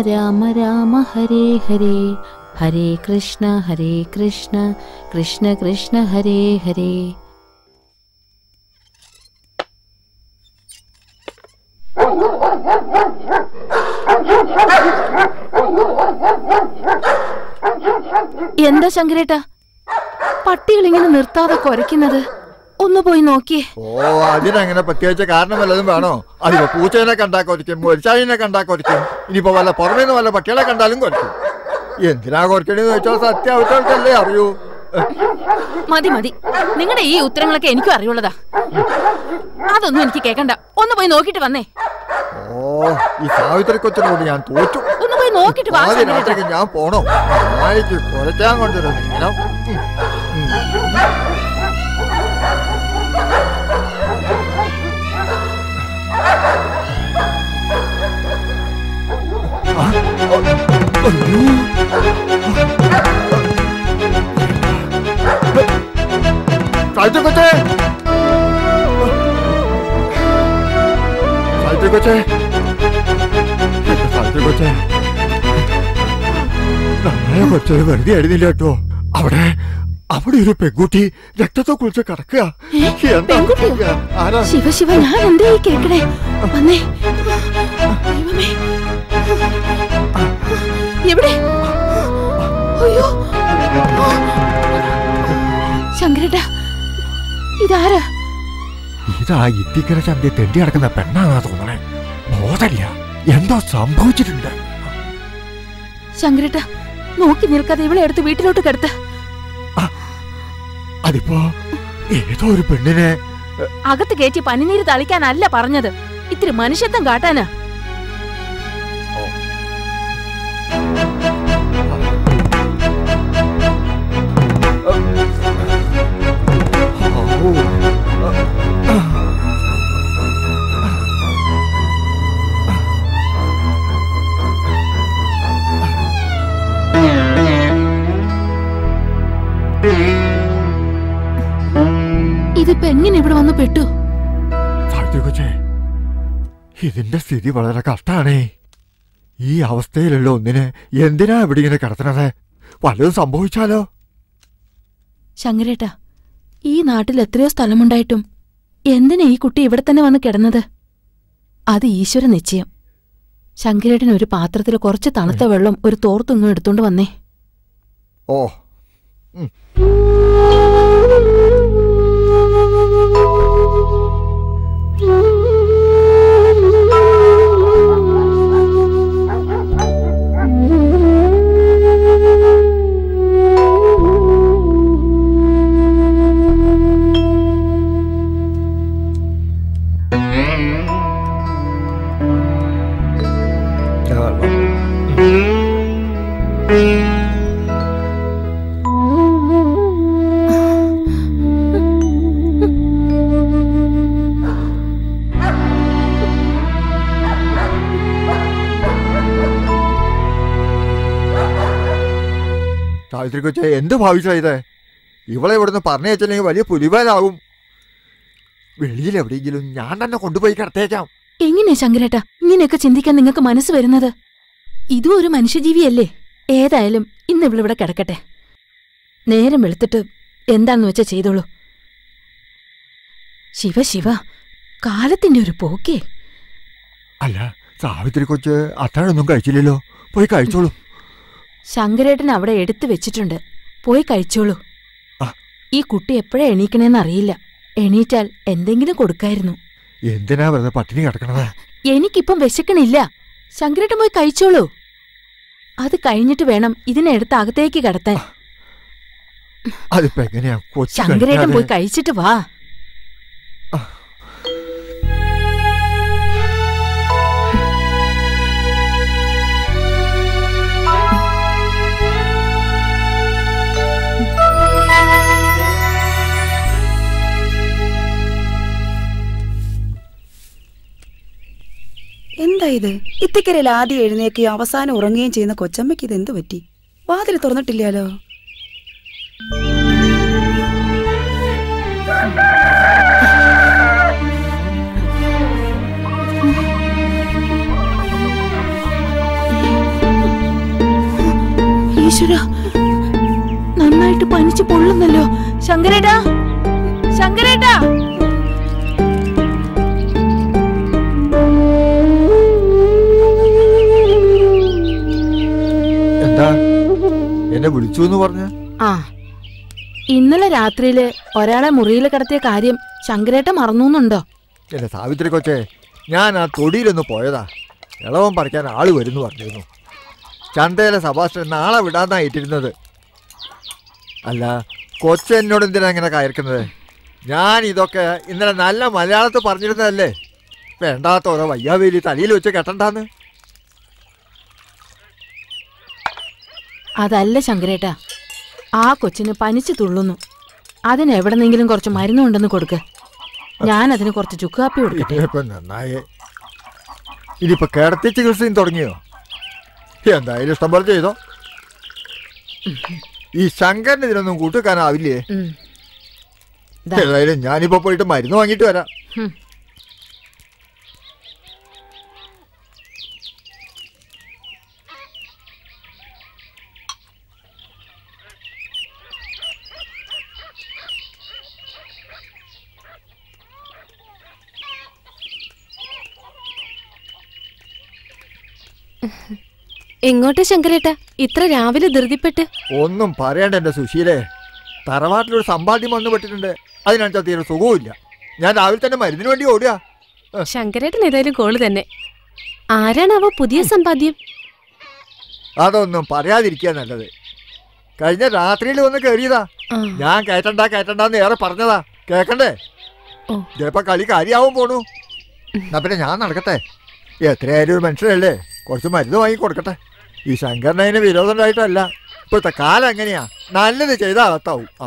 രാമ രാമ ഹരേ ഹരേ, ഹരേ കൃഷ്ണ കൃഷ്ണ കൃഷ്ണ ഹരേ ഹരേ. എന്താ ശങ്കരേട്ടാ പട്ടികൾ ഇങ്ങനെ നിർത്താതെ കുരയ്ക്കുന്നത്? ഒന്ന് പോയി നോക്കിയേ. ഓ, അതിനങ്ങനെ പ്രത്യേകിച്ച് കാരണം വല്ലതും വേണോ? അതിപ്പോ പൂച്ചേനെ കണ്ടാ കൊരയ്ക്കും, മൊരിച്ചാഴിനെ കണ്ടാ കൊരയ്ക്കും, ഇനിയിപ്പോ വല്ല പുറമേന്ന് വല്ല പട്ടികളെ കണ്ടാലും കൊരയ്ക്കും. എന്തിനാ കൊരയ്ക്കണെന്ന് വെച്ചാൽ സത്യാവസ്ഥകൾക്കല്ലേ അറിയൂ. മതി മതി, നിങ്ങളുടെ ഈ ഉത്തരങ്ങളൊക്കെ എനിക്കും അറിയുള്ളതാ. അതൊന്നും എനിക്ക് കേക്കണ്ട. ഒന്ന് പോയി നോക്കിട്ട് വന്നേ. ഓ, ഈ സാവിത്രി കൊച്ചിനോട് ഞാൻ തോറ്റു. ഒന്ന് പോയി നോക്കിട്ട് വാ. രാത്രിക്ക് ഞാൻ പോണോ? നായിക്ക് കുറയ്ക്കാൻ കൊണ്ടുവരുന്നു ഇങ്ങനെ. സാവിത്രി കൊച്ചേ, സാവിത്രി കൊച്ചേ, സാവിത്രി കൊച്ചേ, നമ്മളെ കൊച്ചൊരു വെറുതെ എഴുതില്ല കേട്ടോ. അവിടെ ഒരു പെൺകുട്ടി രക്തത്തെ കുറിച്ച് കിടക്കുക. ശിവ ശിവ, ഞാൻ എന്തേ കേക്കണേ? വന്നേ. എവിടെ? അയ്യോ ശങ്കരേട്ടാ, ഇതാരാ? ഇതാ ഇത്തിക്കര ചന്തി തെണ്ടി നടക്കുന്ന പെണ്ണാന്നാ തോന്നണേ. ബോധമില്ല, എന്തോ സംഭവിച്ചിട്ടുണ്ട്. ശങ്കരേട്ടാ, നോക്കി നിൽക്കാതെ ഇവളെ എടുത്ത് വീട്ടിലോട്ട് കിടത്ത്. അതിപ്പോ ഏതോ ഒരു പെണ്ണിനെ അകത്ത് കയറ്റി പനിനീര് തളിക്കാനല്ല പറഞ്ഞത്, ഇത്തിരി മനുഷ്യത്വം കാട്ടാനാ. ഇതിപ്പോ എങ്ങനെ ഇവിടെ വന്ന് പെട്ടു? ഇതിന്റെ സ്ഥിതി വളരെ കഷ്ടാണേ. ഈ അവസ്ഥയിലുള്ള ഒന്നിനെ എന്തിനാ ഇവിടെ ഇങ്ങനെ കിടത്തണത്? വല്ലതും സംഭവിച്ചാലോ? ശങ്കരേട്ടാ, ഈ നാട്ടിൽ എത്രയോ സ്ഥലമുണ്ടായിട്ടും എന്തിനാ ഈ കുട്ടി ഇവിടെ തന്നെ വന്ന് കിടന്നത്? അത് ഈശ്വര നിശ്ചയം. ശങ്കരേട്ടൻ ഒരു പാത്രത്തിൽ കുറച്ച് തണുത്ത വെള്ളം ഒരു തോർത്തുങ്ങും എടുത്തോണ്ട് വന്നേ. ഓ, സാവിത്രി കൊച്ചെ എന്ത് ഭാവിച്ചാ ഇത്? ഇവളെ ഇവിടുന്ന് പറഞ്ഞു വെച്ചില്ലെങ്കിൽ വലിയ പുലിവാലാവും. വെളിയിൽ എവിടെയെങ്കിലും ഞാൻ തന്നെ കൊണ്ടുപോയി കിടത്തേക്കാം. എങ്ങനെയാ ശങ്കരേട്ടാ ഇങ്ങനെയൊക്കെ ചിന്തിക്കാൻ നിങ്ങൾക്ക് മനസ്സ് വരുന്നത്? ഇതും ഒരു മനുഷ്യജീവിയല്ലേ? ഏതായാലും ഇന്ന് ഇവളിവിടെ കിടക്കട്ടെ. നേരം വെളുത്തിട്ട് എന്താന്ന് വെച്ചാ ചെയ്തോളൂ. ശിവ ശിവ, കാലത്തിന്റെ ഒരു പോക്കേ. അല്ല സാവിത്രി കൊച്ച് അത്താഴൊന്നും കഴിച്ചില്ലല്ലോ, പോയി കഴിച്ചോളൂ. ശങ്കരേട്ടൻ അവിടെ എടുത്തു വെച്ചിട്ടുണ്ട്, പോയി കഴിച്ചോളൂ. ഈ കുട്ടി എപ്പോഴാ എണീക്കണേന്ന് അറിയില്ല. എണീറ്റാൽ എന്തെങ്കിലും കൊടുക്കായിരുന്നു. എന്തിനാ വെറുതെ പട്ടിണി കിടക്കണത്? എനിക്കിപ്പം വിശക്കണില്ല. ശങ്കരേട്ടൻ പോയി കഴിച്ചോളൂ. അത് കഴിഞ്ഞിട്ട് വേണം ഇതിനെ എടുത്ത് അകത്തേക്ക് കടത്താൻ. അതിപ്പോ എങ്ങനെയാ? ശങ്കരേട്ടൻ പോയി കഴിച്ചിട്ട് വാ. എന്താ ഇത്? ഇത്തിക്കരയിൽ ആദ്യം എഴുന്നേക്കുകയും അവസാനം ഉറങ്ങുകയും ചെയ്യുന്ന കൊച്ചമ്മയ്ക്ക് ഇത് എന്തു പറ്റി? വാതിൽ തുറന്നിട്ടില്ലാലോ. ഈശ്വര, നന്നായിട്ട് പനിച്ച് പൊള്ളുന്നല്ലോ. ശങ്കരേട്ടാ, ശങ്കരേട്ടാ. എന്നെ വിളിച്ചു എന്ന് പറഞ്ഞ? ആ, ഇന്നലെ രാത്രിയില് ഒരാളെ മുറിയിൽ കിടത്തിയ കാര്യം ശങ്കരേട്ട മറന്നുണ്ടോ? എന്റെ സാവിത്രി കൊച്ചെ, ഞാൻ ആ തൊടിയിലൊന്ന് പോയതാ. ഇളവൻ പറിക്കാൻ ആള് വരുന്നു പറഞ്ഞിരുന്നു. ചന്തയിലെ സഭാഷണൻ നാളെ വിടാന്നാ ഏറ്റിരുന്നത്. അല്ല കൊച്ച എന്നോട് എന്തിനാ ഇങ്ങനെ കയർക്കുന്നത്? ഞാൻ ഇതൊക്കെ ഇന്നലെ നല്ല മലയാളത്തിൽ പറഞ്ഞിരുന്നതല്ലേ. വേണ്ടാത്ത ഓരോ വയ്യാവേലി തലയിൽ വെച്ച് കെട്ടണ്ടാന്ന്. അതല്ല ശങ്കരേട്ടാ, ആ കൊച്ചിന് പനിച്ചു തുള്ളുന്നു. അതിന് എവിടെന്നെങ്കിലും കുറച്ച് മരുന്നുണ്ടെന്ന് കൊടുക്ക്. ഞാൻ അതിന് കുറച്ച് ചുക്കാപ്പി കൊടുക്കട്ടെ. നന്നായേ. ഇനിയിപ്പോ കിടത്തി ചികിത്സയും തുടങ്ങിയോ? എന്തായാലും ഇഷ്ടം പോലെ ചെയ്തോ. ഈ ശങ്കരന് ഇതിനൊന്നും കൂട്ടുവെക്കാനാവില്ലേ? ഏതായാലും ഞാനിപ്പോ പോയിട്ട് മരുന്ന് വാങ്ങിട്ട് വരാം. എങ്ങോട്ടാ ശങ്കരേട്ടാ ഇത്ര രാവിലെ ധൃതിപ്പെട്ട്? ഒന്നും പറയണ്ട എന്റെ സുശീലേ. തറവാട്ടിലൊരു സമ്പാദ്യം വന്നു പെട്ടിട്ടുണ്ട്. അതിനനുസരിച്ച് തീരെ സുഖവുമില്ല. ഞാൻ രാവിലെ തന്നെ മരുന്നിന് വേണ്ടി ഓടുക. ശങ്കരേട്ടൻ ഏതായാലും കോള് തന്നെ. ആരാണാവോ പുതിയ സമ്പാദ്യം? അതൊന്നും പറയാതിരിക്കുക നല്ലത്. കഴിഞ്ഞ രാത്രിയിൽ വന്ന് കയറിയതാ. ഞാൻ കയറ്റണ്ടാന്ന് ഏറെ പറഞ്ഞതാ. കേക്കണ്ടേ? ചിലപ്പോ കളി കാര്യാവും പോണു. എന്നാ പിന്നെ ഞാൻ നടക്കട്ടെ. എത്രയായാലും ഒരു മനുഷ്യരല്ലേ, കുറച്ച് മരുന്ന് വാങ്ങി കൊടുക്കട്ടെ. ഈ ശങ്കരന് അതിന് വിരോധം ഉണ്ടായിട്ടല്ല. ഇപ്പോഴത്തെ കാലം എങ്ങനെയാ, നല്ലത് ചെയ്താൽ അകത്താവും. ആ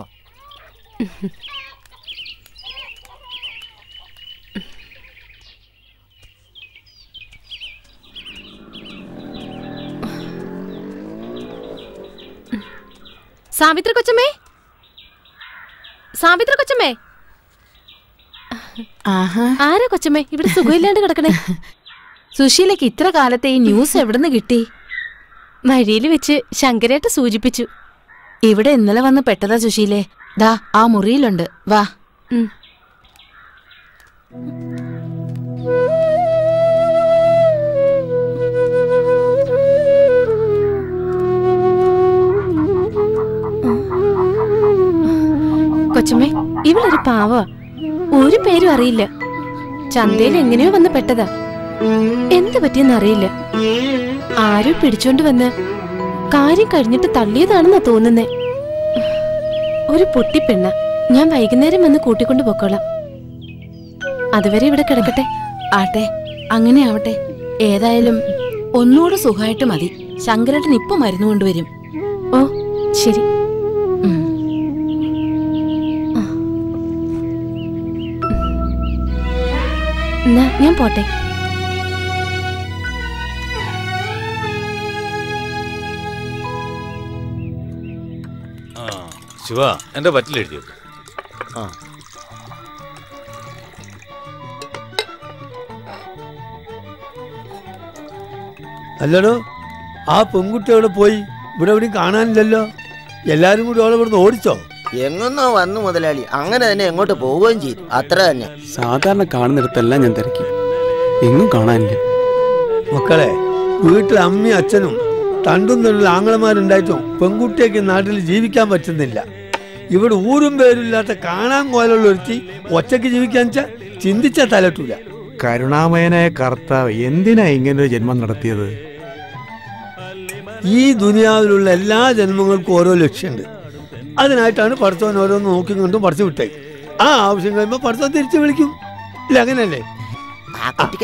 സാവിത്രി കൊച്ചമ്മേ, സാവിത്രി കൊച്ചമ്മേ. ആരാ കൊച്ചമ്മേ ഇവിടെ സുഖമില്ലാണ്ട് കിടക്കണേ? സുശീലയ്ക്ക് ഇത്ര കാലത്തെ ഈ ന്യൂസ് എവിടുന്ന് കിട്ടി? വഴിയിൽ വെച്ച് ശങ്കരേട്ട സൂചിപ്പിച്ചു. ഇവിടെ ഇന്നലെ വന്ന് പെട്ടതാ സുശീലേ. ദാ ആ മുറിയിലുണ്ട്, വാ. കൊച്ചമ്മേ, ഇവളൊരു പാവ. ഒരു പേരും അറിയില്ല. ചന്തയിൽ എങ്ങനെയോ വന്ന് പെട്ടതാ. എന്ത് പറ്റിയെന്നറിയില്ല. ആരും പിടിച്ചോണ്ട് വന്ന് കാര്യം കഴിഞ്ഞിട്ട് തള്ളിയതാണെന്നാ തോന്നുന്നേ. ഒരു പൊട്ടിപ്പെണ്ണ. ഞാൻ വൈകുന്നേരം വന്ന് കൂട്ടിക്കൊണ്ട് പൊക്കോളാം. അതുവരെ ഇവിടെ കിടക്കട്ടെ. ആട്ടെ, അങ്ങനെ ആവട്ടെ. ഏതായാലും ഒന്നുകൂടെ സുഖമായിട്ട് മതി. ശങ്കരേട്ടൻ ഇപ്പൊ മരുന്ന് കൊണ്ടുവരും. ഓ ശരി. എന്നാ ഞാൻ പോട്ടെ. ശിവ എന്റെ പറ്റിലെഴുതിയത്. അല്ലടോ, ആ പെൺകുട്ടി അവിടെ പോയി? ഇവിടെ എവിടെയും കാണാനില്ലല്ലോ. എല്ലാരും കൂടി അവളെ ഇവിടുന്ന് ഓടിച്ചോ? എങ്ങന്നോ വന്നു മുതലാളി. അങ്ങനെ തന്നെ എങ്ങോട്ട് പോവുകയും ചെയ്തു. അത്ര തന്നെ. സാധാരണ കാണുന്നിടത്തെല്ലാം ഞാൻ തിരക്കി, എങ്ങും കാണാനില്ല. മക്കളെ, വീട്ടിൽ അമ്മയും അച്ഛനും തണ്ടും തണ്ടുള്ള ആങ്ങളമാരുണ്ടായിട്ടും പെൺകുട്ടിയൊക്കെ നാട്ടിൽ ജീവിക്കാൻ പറ്റുന്നില്ല. ഇവിടെ ഊരും പേരില്ലാത്ത കാണാൻ കോലുള്ള ഒരുത്തി ഒറ്റയ്ക്ക് ജീവിക്കാൻ ചിന്തിച്ചാൽ തലട്ടൂല. കരുണാമയനായ കർത്താവ് എന്തിനാ ഇങ്ങനൊരു ജന്മം നടത്തിയത്? ഈ ദുനിയാവിലുള്ള എല്ലാ ജന്മങ്ങൾക്കും ഓരോ ലക്ഷ്യമുണ്ട്. അതിനായിട്ടാണ് പഠിത്തവൻ ഓരോന്ന് നോക്കി കൊണ്ടും പഠിച്ചു വിട്ടേ. ആ ആവശ്യം കഴിയുമ്പോൾ പഠിത്തം തിരിച്ചു വിളിക്കും. ഇല്ല, അങ്ങനെയല്ലേ?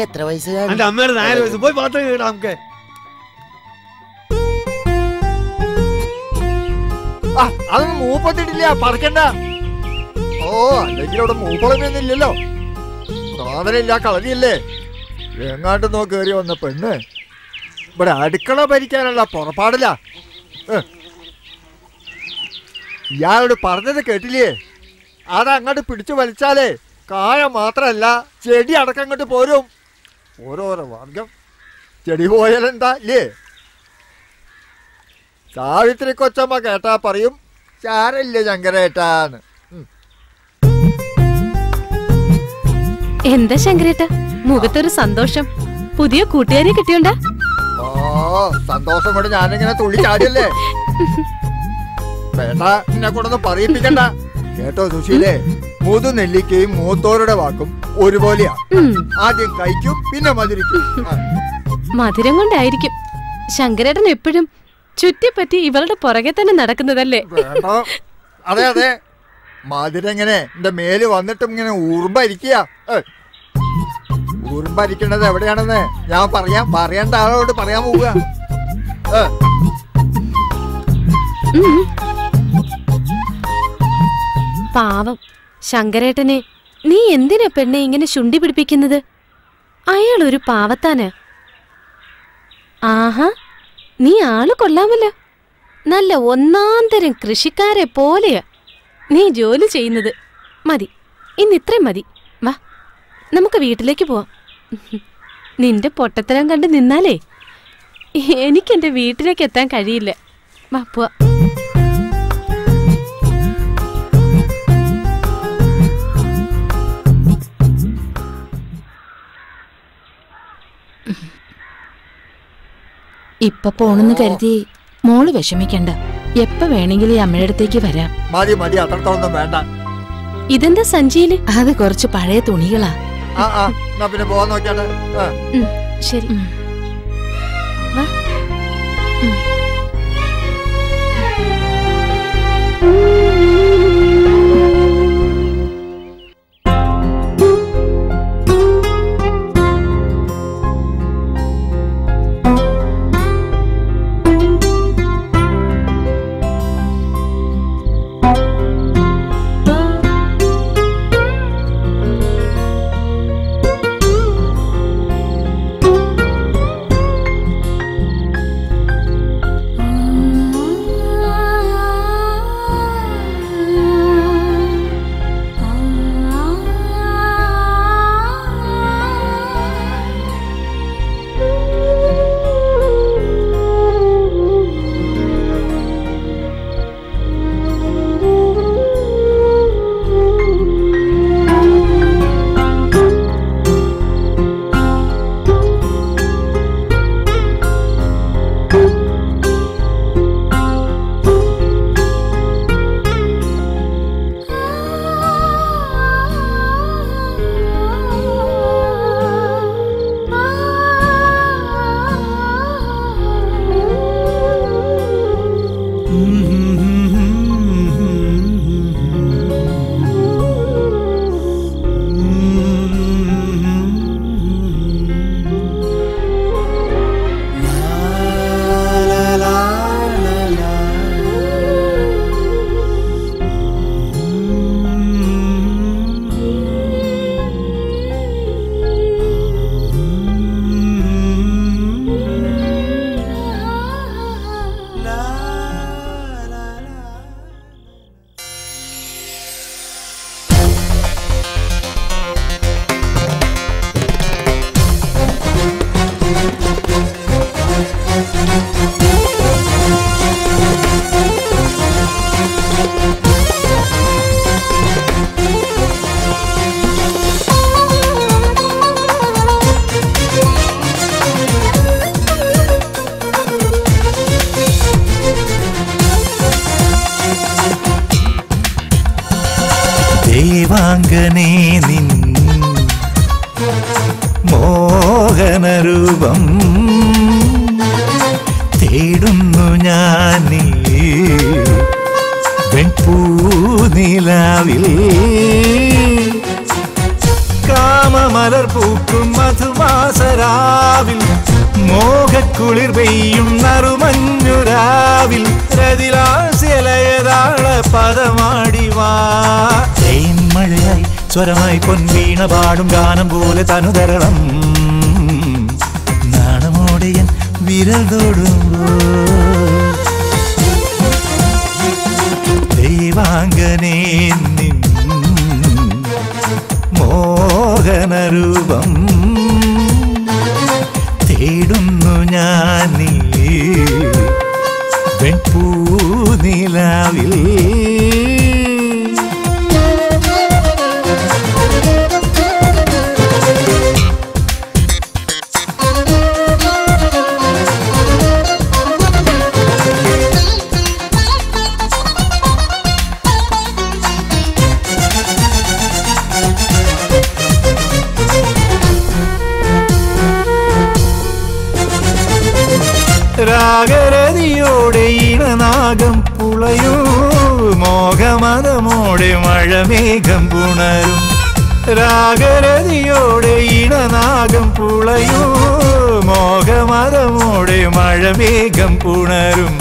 എത്ര വയസ്സ്? എന്റെ അമ്മയുടെ 4 വയസ്സ്. പോയി പാത്രം കേടാ നമുക്ക്. അതൊന്നും മൂപ്പത്തിട്ടില്ല, പറക്കണ്ട. ഓ, അല്ലെങ്കിൽ അവിടെ മൂപ്പളമൊന്നുമില്ലല്ലോ. സാധനമില്ല, കളരിയല്ലേ. എങ്ങാണ്ട് നോ കയറി വന്ന പെണ്ണ് ഇവിടെ അടുക്കള ഭരിക്കാനുള്ള പുറപ്പാടില്ല. ഇയാളോട് പറഞ്ഞത് കേട്ടില്ലേ? അതങ്ങോട്ട് പിടിച്ചു വലിച്ചാലേ കായ മാത്രല്ല ചെടി അടക്കം അങ്ങോട്ട് പോരും. ഓരോരോ വർഗം. ചെടി പോയാലെന്താ ഇല്ലേ? സാവിത്രി കൊച്ചമ്മ കേട്ടാ പറയും ചാരല്ലേ ശങ്കരേട്ടാന്ന്. എന്താ ശങ്കരേട്ട മുഖത്തൊരു സന്തോഷം? പുതിയ കൂട്ടുകാരെ കിട്ടിയോണ്ടാ? ഓ, സന്തോഷം കൊണ്ട് ഞാനിങ്ങനെ തുള്ളി ചാടിയല്ലേ. വേണ്ട, എന്നെ കൊണ്ടൊന്നും പറയിപ്പിക്കണ്ട കേട്ടോ സുശീലേ. മൂതു നെല്ലിക്കയും മൂത്തോരുടെ വാക്കും ഒരുപോലെയാ. ആദ്യം കഴിക്കും, പിന്നെ മധുരിക്കും. മധുരം കൊണ്ടായിരിക്കും ശങ്കരേട്ടൻ എപ്പോഴും ചുറ്റിപ്പറ്റി ഇവളുടെ പുറകെ തന്നെ നടക്കുന്നതല്ലേ? അതെ അതെ, മധുരം ഇങ്ങനെ എന്റെ മേല് വന്നിട്ടും ഇങ്ങനെ ഊർമ്പരിക്കുക. ഊർമ്പരിക്കണത് എവിടെയാണെന്ന് ഞാൻ പറയേണ്ട ആളോട് പറയാൻ പോവുക. പാവം ശങ്കരേട്ടനെ നീ എന്തിനാ പെണ്ണെ ഇങ്ങനെ ശുണ്ടി പിടിപ്പിക്കുന്നത്? അയാളൊരു പാവത്താന്. ആഹാ, നീ ആള് കൊള്ളാമല്ലോ. നല്ല ഒന്നാന്തരം കൃഷിക്കാരെ പോലെയാ നീ ജോലി ചെയ്യുന്നത്. മതി, ഇന്ന് ഇത്രയും മതി. വാ, നമുക്ക് വീട്ടിലേക്ക് പോവാം. നിന്റെ പൊട്ടത്തരം കണ്ട് നിന്നാലേ എനിക്കെന്റെ വീട്ടിലേക്ക് എത്താൻ കഴിയില്ല. വാ പോവാ. ഇപ്പൊ പോണെന്ന് കരുതി മോള് വിഷമിക്കണ്ട. എപ്പ വേണമെങ്കിലും ഈ അമ്മയുടെ അടുത്തേക്ക് വരാം. മതി മതി, അത്രത്തോളം വേണ്ട. ഇതെന്താ സഞ്ചിയില്? അത് കുറച്ച് പഴയ തുണികളാ. പിന്നെ പോവാൻ നോക്കിയാട്ടെ. ശരി. മോഹനരൂപം തേടുന്നു ഞാൻ നീ വെൺപൂനിലാവിൽ കാമമലർ പൂക്കും മധുമാസരാവിൽ മോഹക്കുളിർ പെയ്യും നറുമഞ്ഞുരാവിൽ രതിലാസ്യലയതാള പദമാടിവാ തേന്മഴയായി സ്വരമായി പൊൻവീണ പാടും ഗാനം പോലെ തനുതരളം നാണമോടെയൻ വിരൽ തൊടുമ്പോ ദൈവാംഗനേ നിൻ മോഹനരൂപം തേടുന്നു ഞാൻ നീ വെൺപൂനിലാവിൽ രാഗരതിയോടെ ഇണനാഗം പുളയൂ മോഹമതമോടെ മഴമേഘം പുണരും രാഗരതിയോടെ ഇണനാഗം പുളയൂ മോഹമതമോടെ മഴമേഘം പുണരും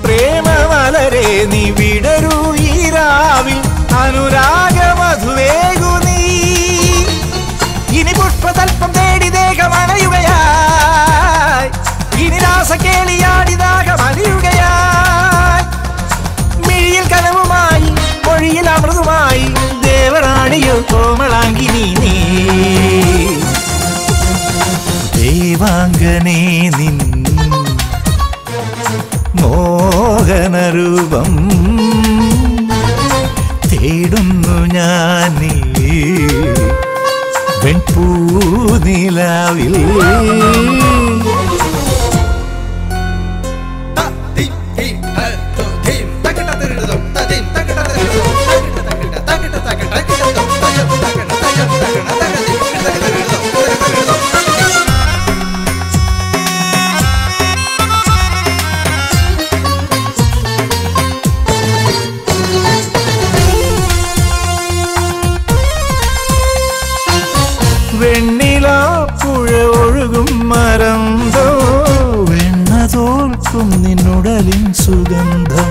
പ്രേമമലരെ നീ വിടരൂ ഈ രാവിൽ അനുരാഗമധുവേകു നീ ഇനി പുഷ്പതൽപ്പം തേടി ദേഹമണയുകയായി ഇനി രാസകേളിയാടിതാകമലിയുകയായി മിഴിയിൽ കനവുമായി മൊഴിയിൽ അമൃതുമായി ദേവറാണിയോ കോമളാങ്കിനി നീ ദേവാംഗനേ നിൻ മോഹനരൂപം തേടുന്നു ഞാൻ നീ വെൺപൂനിലാവിൽ വെണ്ണിലാപ്പുഴ ഒഴുകും മരന്തോ വെണ്ണ തോൽക്കും നിന്നുടലിൻ സുഗന്ധം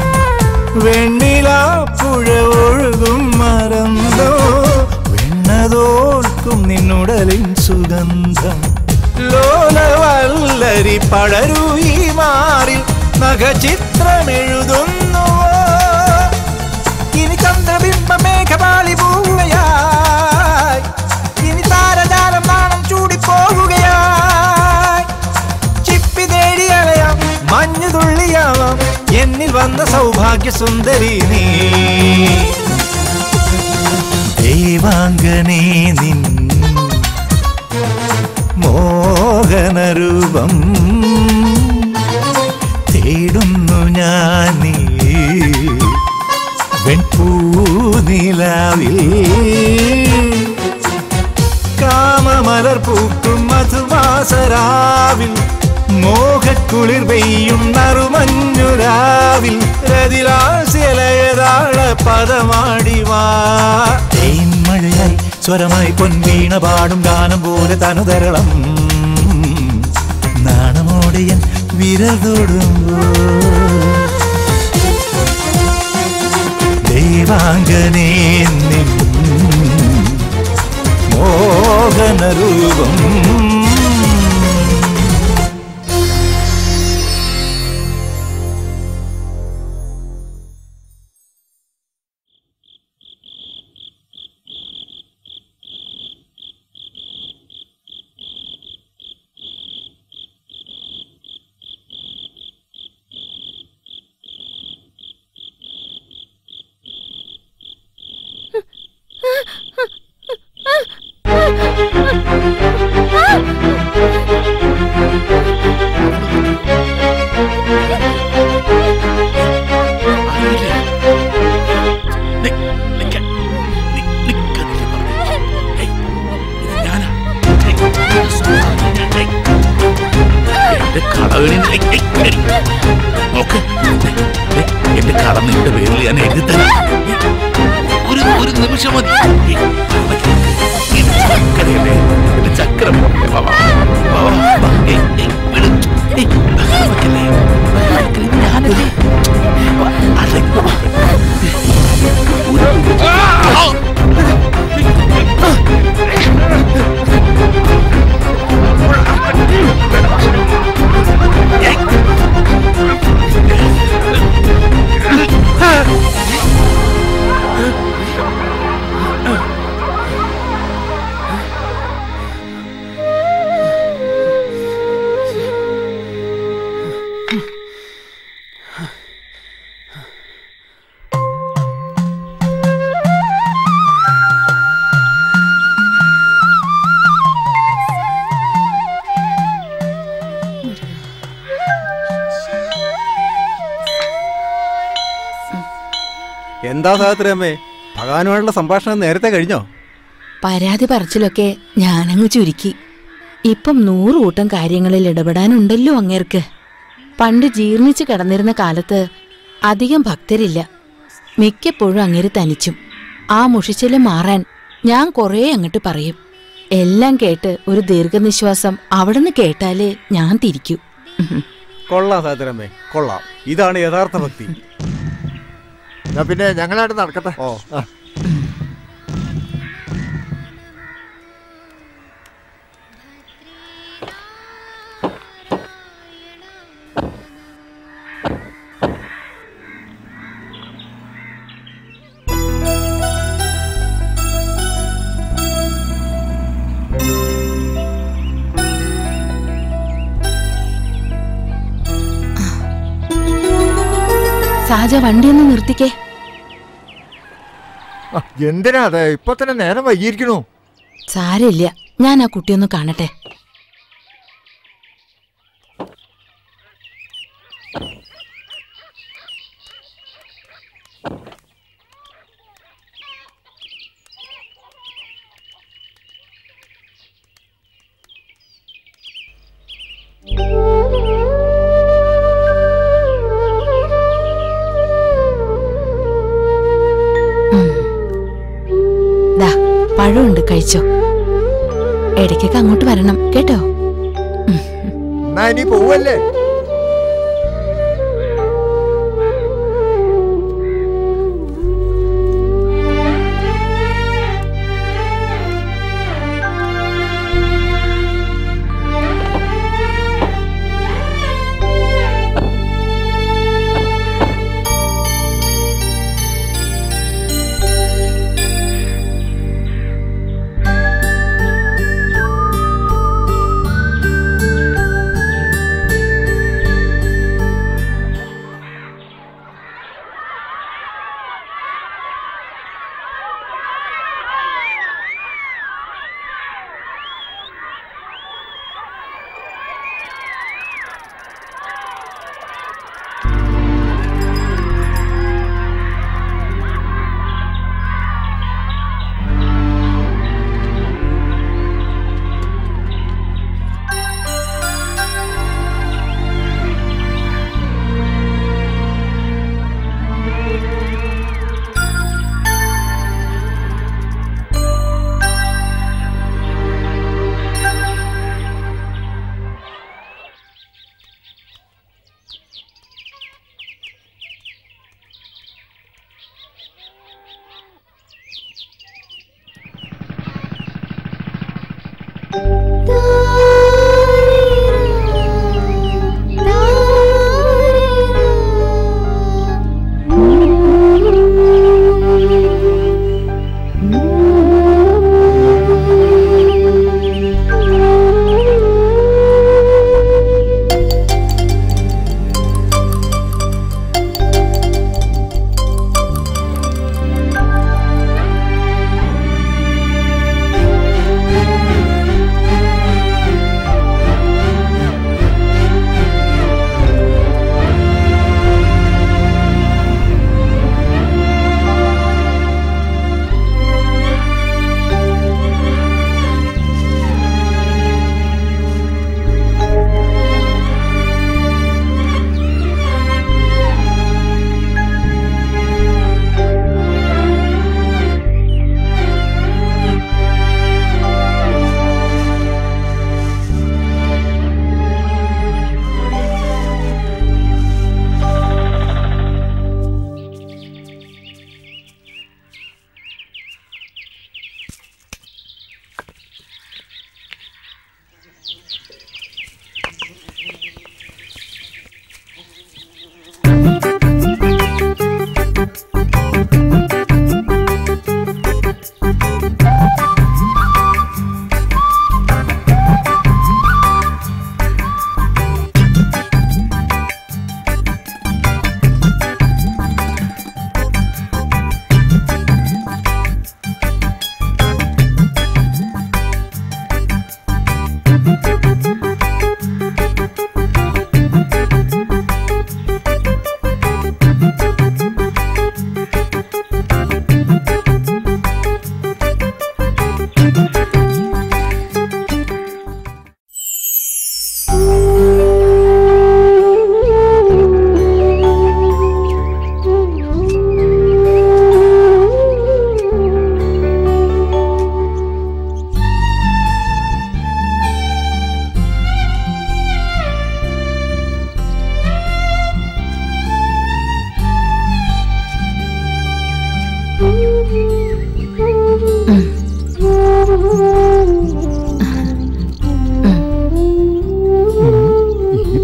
വെണ്ണിലാപ്പുഴ ഒഴുകും മരന്തോ വെണ്ണ തോൽക്കും നിന്നുടലിൻ സുഗന്ധം ലോലവല്ലരി പടരൂ ഈ മാറിൽ നഖചിത്രമെഴുതുന്നു ഇനി ചന്ദ്രബിംബ മേഘപാളി പോവുകയായി ഇനി താരജാലം നാണം ചൂടിപ്പോവുകയായി ചിപ്പി തേടിയലയാം മഞ്ഞു തുള്ളിയാവാം എന്നിൽ വന്ന സൗഭാഗ്യ സുന്ദരി നീ ദേവാംഗനേ നിൻ മോഹനരൂപം തേടുന്നു ഞാൻ നീ വെൺപൂനിലാവിൽ കാമമലർ പൂക്കും മധുമാസരാവിൽ മോഹക്കുളിർ പെയ്യും നറുമഞ്ഞുരാവിൽ രതിലാസ്യലയതാള പദമാടിവാ തേന്മഴയായി സ്വരമായി പൊൻവീണ പാടും ഗാനം പോലെ തനുതരളം നാണമോടെയൻ വിരൽ തൊടുമ്പോ ദേവാംഗനേ നിൻ മോഹനരൂപം നോക്ക്, എന്റെ കട നിന്റെ പേരിൽ ഞാൻ എഴുതി തരാം. ഒരു നിമിഷം മതി. ചക്കരയല്ലേ, എന്റെ ചക്കര പോലെ. വാ, വാ, വാ, വാ. ഞാനല്ലേ എന്താ സാഹത്രയമ്മേ, ഭഗവാനുമായിട്ടുള്ള സംഭാഷണം നേരത്തെ കഴിഞ്ഞോ? പരാതി പറച്ചിലൊക്കെ ഞാനങ്ങ് ചുരുക്കി. ഇപ്പം 100 കൂട്ടം കാര്യങ്ങളിൽ ഇടപെടാനുണ്ടല്ലോ അങ്ങേർക്ക്. പണ്ട് ജീർണിച്ച് കിടന്നിരുന്ന കാലത്ത് അധികം ഭക്തരില്ല. മിക്കപ്പോഴും അങ്ങേര് തനിച്ചും. ആ മുഷിച്ചില് മാറാൻ ഞാൻ കുറേ അങ്ങോട്ട് പറയും. എല്ലാം കേട്ട് ഒരു ദീർഘനിശ്വാസം അവിടുന്ന് കേട്ടാലേ ഞാൻ തിരിക്കൂ. കൊള്ളാം സാഹത്രയമ്മേ, കൊള്ളാം. ഇതാണ് യഥാർത്ഥ ഭക്തി. പിന്നെ ഞങ്ങളായിട്ട് നടക്കട്ടെ. ഓ സാജ വണ്ടിയൊന്ന് നിർത്തിക്കേ. എന്തിനാ അതെ, ഇപ്പൊ തന്നെ നേരം വൈകിയിരിക്കണു. സാരമില്ല, ഞാൻ ആ കുട്ടിയൊന്ന് കാണട്ടെ. പഴമുണ്ട്, കഴിച്ചോ. ഇടയ്ക്കൊക്കെ അങ്ങോട്ട് വരണം കേട്ടോ. എന്നാ ഇനി പോവല്ലേ?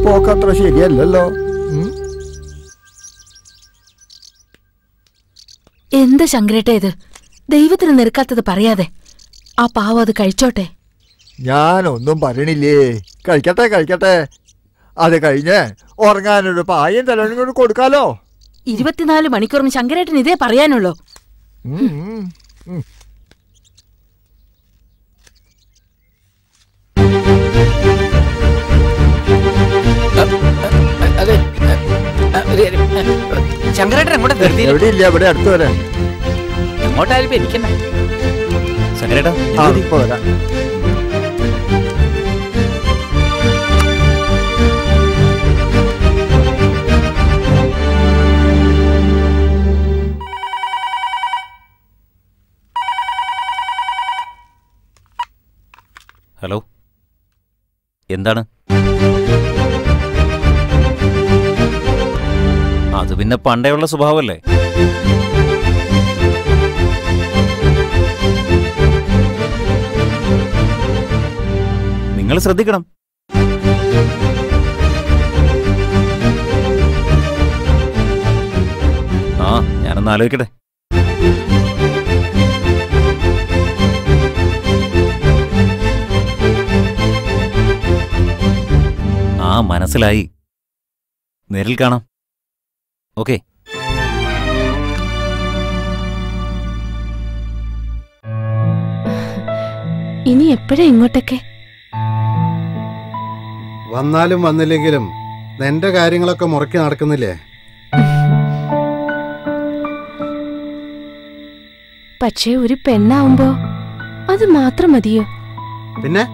പോക്കത്ര ശരിയല്ലല്ലോ. എന്താ ശങ്കരേട്ട ഇത്? ദൈവത്തിന് നിരക്കാത്തത് പറയാതെ ആ പാവം അത് കഴിച്ചോട്ടെ. ഞാനൊന്നും പറയണില്ലേ. കഴിക്കട്ടെ കഴിക്കട്ടെ. അത് കഴിഞ്ഞ് ഉറങ്ങാനൊരു പായും തലവനും കൊണ്ട് കൊടുക്കാലോ. 24 മണിക്കൂറും ശങ്കരേട്ടൻ ഇതേ പറയാനുള്ളൂ. ശങ്കരേട്ടൻ എങ്ങോട്ടാ? എവിടെയില്ല, ഇവിടെ അടുത്ത് വരാൻ. എങ്ങോട്ടായാലും എനിക്കണ്ട. ശങ്കരേട്ടാ ഇപ്പൊ വരാം. ഹലോ, എന്താണ്? അത് പിന്നെ പണ്ടേയുള്ള സ്വഭാവമല്ലേ. നിങ്ങൾ ശ്രദ്ധിക്കണം. ആ, ഞാനൊന്ന് ആലോചിക്കട്ടെ. ആ, മനസ്സിലായി. നേരിൽ കാണാം. ഓക്കെ. ഇനി എപ്പോഴാ ഇങ്ങോട്ടൊക്കെ? വന്നാലും വന്നില്ലെങ്കിലും നിന്റെ കാര്യങ്ങളൊക്കെ മുറക്കി നടക്കുന്നില്ലേ? പക്ഷേ ഒരു പെണ്ണാവുമ്പോ അത് മാത്രം മതിയോ? പിന്നെ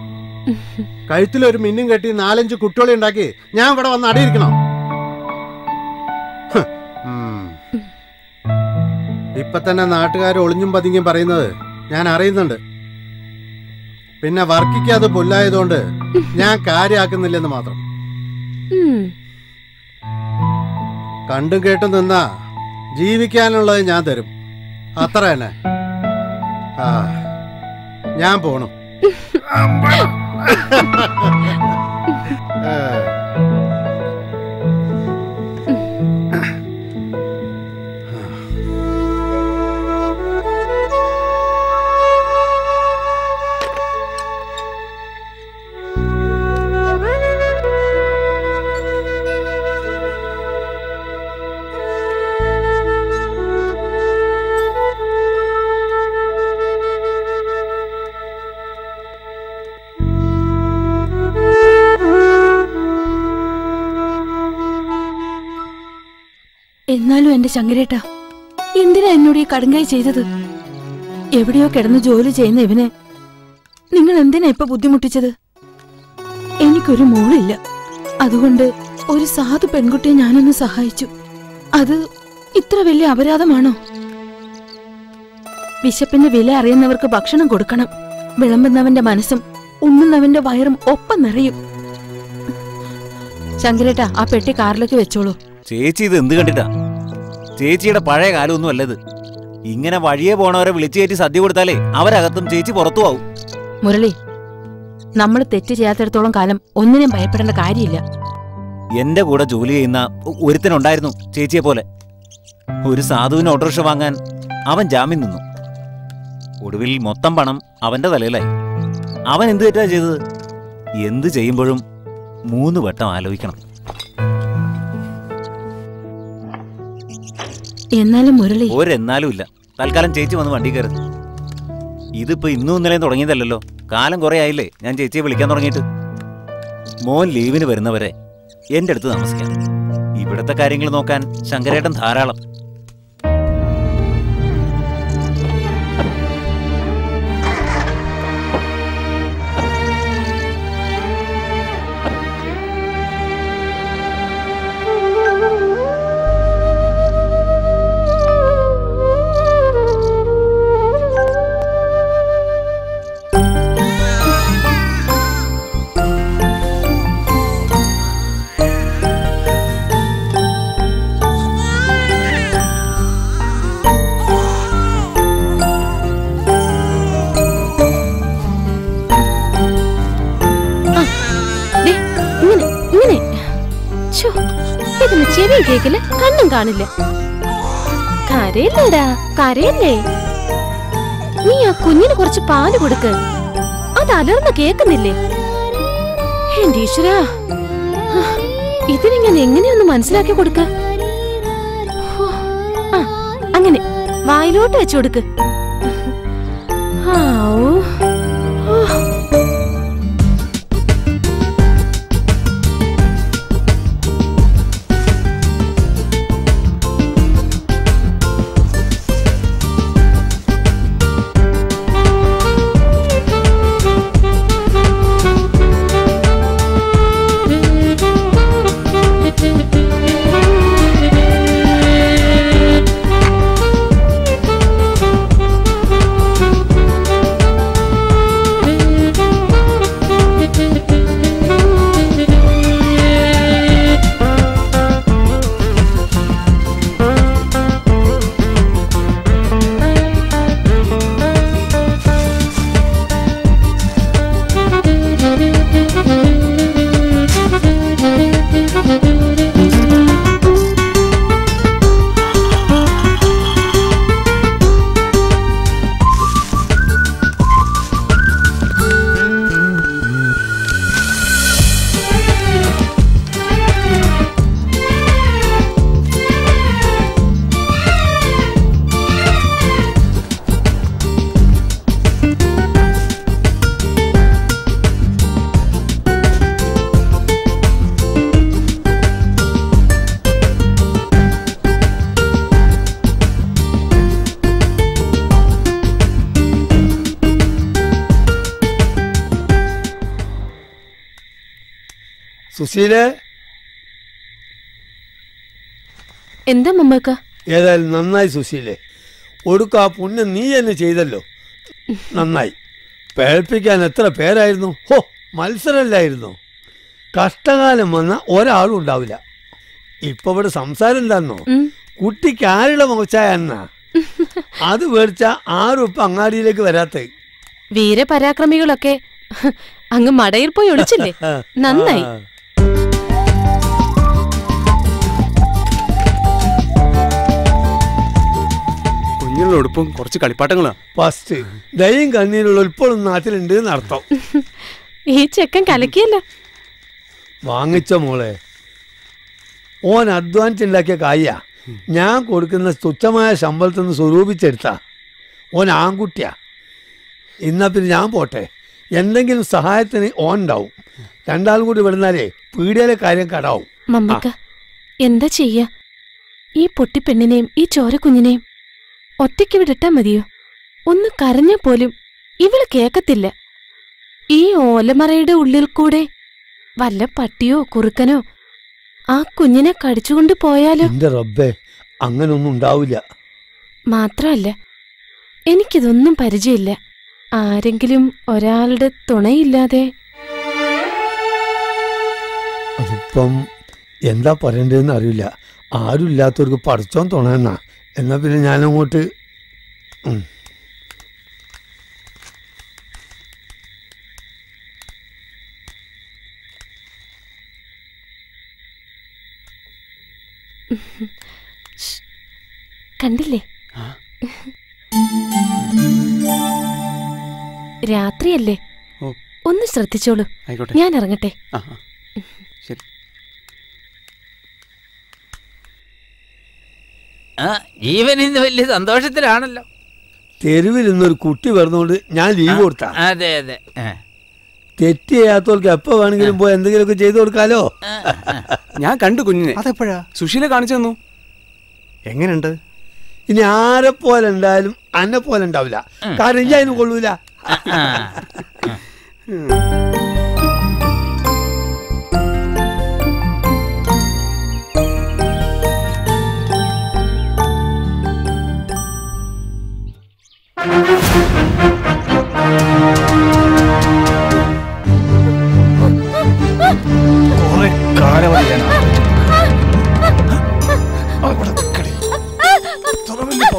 കഴുത്തിലൊരു മിന്നും കെട്ടി 4-5 കുട്ടികളെ ഉണ്ടാക്കി ഞാൻ ഇവിടെ വന്ന് അടിയിരിക്കണം. ഇപ്പൊ തന്നെ നാട്ടുകാർ ഒളിഞ്ഞും പതിങ്ങും പറയുന്നത് ഞാൻ അറിയുന്നുണ്ട്. പിന്നെ വർക്കിക്ക് അത് പുല്ലായതുകൊണ്ട് ഞാൻ കാര്യാക്കുന്നില്ലെന്ന് മാത്രം. കണ്ടും കേട്ടും നിന്നാ ജീവിക്കാനുള്ളത് ഞാൻ തരും, അത്ര തന്നെ. ആ, ഞാൻ പോണു. എന്നാലും എന്റെ ശങ്കരേട്ടാ, എന്തിനാ എന്നോട് ഈ കടുങ്കായി ചെയ്തത്? എവിടെയോ കിടന്ന് ജോലി ചെയ്യുന്ന ഇവനെ നിങ്ങൾ എന്തിനാ ഇപ്പൊ ബുദ്ധിമുട്ടിച്ചത്? എനിക്കൊരു മോളില്ല, അതുകൊണ്ട് ഒരു സാധു പെൺകുട്ടിയെ ഞാനൊന്ന് സഹായിച്ചു. അത് ഇത്ര വലിയ അപരാധമാണോ? വിശപ്പിന്റെ വില അറിയുന്നവർക്ക് ഭക്ഷണം കൊടുക്കണം. വിളമ്പുന്നവന്റെ മനസ്സും ഉണ്ണുന്നവന്റെ വയറും ഒപ്പം നിറയും. ശങ്കരേട്ടാ, ആ പെട്ടി കാറിലേക്ക് വെച്ചോളൂ. ചേച്ചി ഇത് എന്ത് കണ്ടിട്ടാ? ചേച്ചിയുടെ പഴയ കാലമൊന്നും അല്ലത്. ഇങ്ങനെ വഴിയെ പോണവരെ വിളിച്ചു കയറ്റി സദ്യ കൊടുത്താലേ അവരകത്തും ചേച്ചി പുറത്തു ആവും. മുരളി, നമ്മൾ തെറ്റ് ചെയ്യാത്തിടത്തോളം കാലം ഒന്നിനും ഭയപ്പെടേണ്ട കാര്യമില്ല. എന്റെ കൂടെ ജോലി ചെയ്യുന്ന ഒരുത്തനുണ്ടായിരുന്നു ചേച്ചിയെ പോലെ. ഒരു സാധുവിന് ഓട്ടോറിക്ഷ വാങ്ങാൻ അവൻ ജാമ്യം നിന്നു. ഒടുവിൽ മൊത്തം പണം അവന്റെ തലയിലായി. അവൻ എന്ത് തെറ്റാ ചെയ്തത്? എന്ത് ചെയ്യുമ്പോഴും 3 വട്ടം ആലോചിക്കണം. എന്നാലും മുരളി, ഒരെന്നാലും ഇല്ല. തൽക്കാലം ചേച്ചി വന്ന് വണ്ടി കയറും. ഇതിപ്പോ ഇന്നും ഇന്നലെയും തുടങ്ങിയതല്ലോ. കാലം കുറെ ആയില്ലേ ഞാൻ ചേച്ചിയെ വിളിക്കാൻ തുടങ്ങിയിട്ട്. മോൻ ലീവിന് വരുന്നവരെ എന്റെ അടുത്ത് താമസിക്കാം. ഇവിടുത്തെ കാര്യങ്ങൾ നോക്കാൻ ശങ്കരേട്ടൻ ധാരാളം. ചെവി കേക്കില്ല, കണ്ണും കാണില്ല. കരയില്ലേടാ, കരയില്ലേ? നീ ആ കുഞ്ഞിന് കുറച്ച് പാല് കൊടുക്ക്. അത് അലർന്ന് കേക്കുന്നില്ലേ? എന്റെ ഈശ്വരാ, ഇതിനിങ്ങനെ എങ്ങനെയൊന്ന് മനസ്സിലാക്കി കൊടുക്ക. അങ്ങനെ വായിലോട്ട് വെച്ചു കൊടുക്ക്. സുശീലേ, എന്താ മമ്മക്ക? ഏതായാലും നന്നായി സുശീലേ. ഒടുക്ക ആ പുണ്യം നീ തന്നെ ചെയ്തല്ലോ, നന്നായി. പേഴ്പ്പിക്കാൻ എത്ര പേരായിരുന്നു. ഹോ, മത്സരമല്ലായിരുന്നു. കഷ്ടകാലം വന്ന ഒരാളും ഉണ്ടാവില്ല. ഇപ്പൊ ഇവിടെ സംസാരം എന്താന്നോ, കുട്ടിക്ക് ആരുടെ മുഖച്ചായ എന്നാ അത് മേടിച്ച ആരും ഇപ്പൊ അങ്ങാടിയിലേക്ക് വരാത്ത. വീരപരാക്രമികളൊക്കെ അങ്ങ് മടയിൽ പോയി ഒളിച്ചില്ലേ? നന്നായി. ഉടുപ്പും കുറച്ച് കളിപ്പാട്ടങ്ങളാ. ഫസ്റ്റ് ദയും കണ്ണീരുള്ള ഇപ്പോഴും നാട്ടിലുണ്ട് എന്നർത്ഥം. ഈ ചെക്കൻ കലക്കിയല്ലോ. വാങ്ങിച്ച മോളെ, ഓൻ അധ്വാനിച്ചുണ്ടാക്കിയ കായ ഞാൻ കൊടുക്കുന്ന തുച്ഛമായ ശമ്പളത്തിൽ നിന്ന് സ്വരൂപിച്ചെടുത്താ. ഓൻ ആൺകുട്ടിയാ. എന്നാ പിന്നെ ഞാൻ പോട്ടെ, എന്തെങ്കിലും സഹായത്തിന് ഓൻ ഉണ്ടാവും. രണ്ടാളും കൂടി വിടുന്നാലേ പീടിയയിലെ കാര്യം കടാവും. മമ്മക്ക, എന്താ ചെയ്യാ? ഈ പൊട്ടിപ്പെണ്ണിനെയും ഈ ചോരക്കുഞ്ഞിനെയും ഒറ്റയ്ക്ക് വിടട്ടാ മതിയോ? ഒന്ന് കരഞ്ഞ പോലും ഇവള് കേക്കത്തില്ല. ഈ ഓലമറയുടെ ഉള്ളിൽ കൂടെ വല്ല പട്ടിയോ കുറുക്കനോ ആ കുഞ്ഞിനെ കടിച്ചുകൊണ്ട് പോയാലോ? എന്റെ റബ്ബേ, അങ്ങനൊന്നും ഉണ്ടാവില്ല. മാത്രമല്ല, എനിക്കിതൊന്നും പരിചയമില്ല. ആരെങ്കിലും ഒരാളുടെ തുണയില്ലാതെ. അതിപ്പം എന്താ പറയണ്ടതെന്ന് അറിയില്ല. ആരും ഇല്ലാത്തവർക്ക് പടച്ചോൻ തുണയെന്നാ. എന്നാ പിന്നെ ഞാനങ്ങോട്ട് കണ്ടില്ലേ? രാത്രിയല്ലേ, ഒന്ന് ശ്രദ്ധിച്ചോളൂ. ഞാൻ ഇറങ്ങട്ടെ. ജീവൻ ഇന്ന് വലിയ സന്തോഷത്തിലാണല്ലോ. തെരുവിൽ ഇന്നൊരു കുട്ടി വരുന്നോണ്ട് ഞാൻ ലീവ് കൊടുത്താ. അതെ അതെ. തെറ്റ് ചെയ്യാത്തവർക്ക് എപ്പോ വേണമെങ്കിലും പോയി എന്തെങ്കിലുമൊക്കെ ചെയ്തു കൊടുക്കാലോ. ഞാൻ കണ്ടു കുഞ്ഞിനെ. അതെപ്പോഴാ? സുശീല കാണിച്ചു തന്നു. എങ്ങനെയുണ്ട്? ഇനി ആരെ പോലെ ഉണ്ടായാലും അന്നെ പോലെ ഉണ്ടാവില്ല. കാരണം ഇനി അതിന് കൊള്ളൂല. കുറെ കാലമായി ഞാൻ നിനക്ക്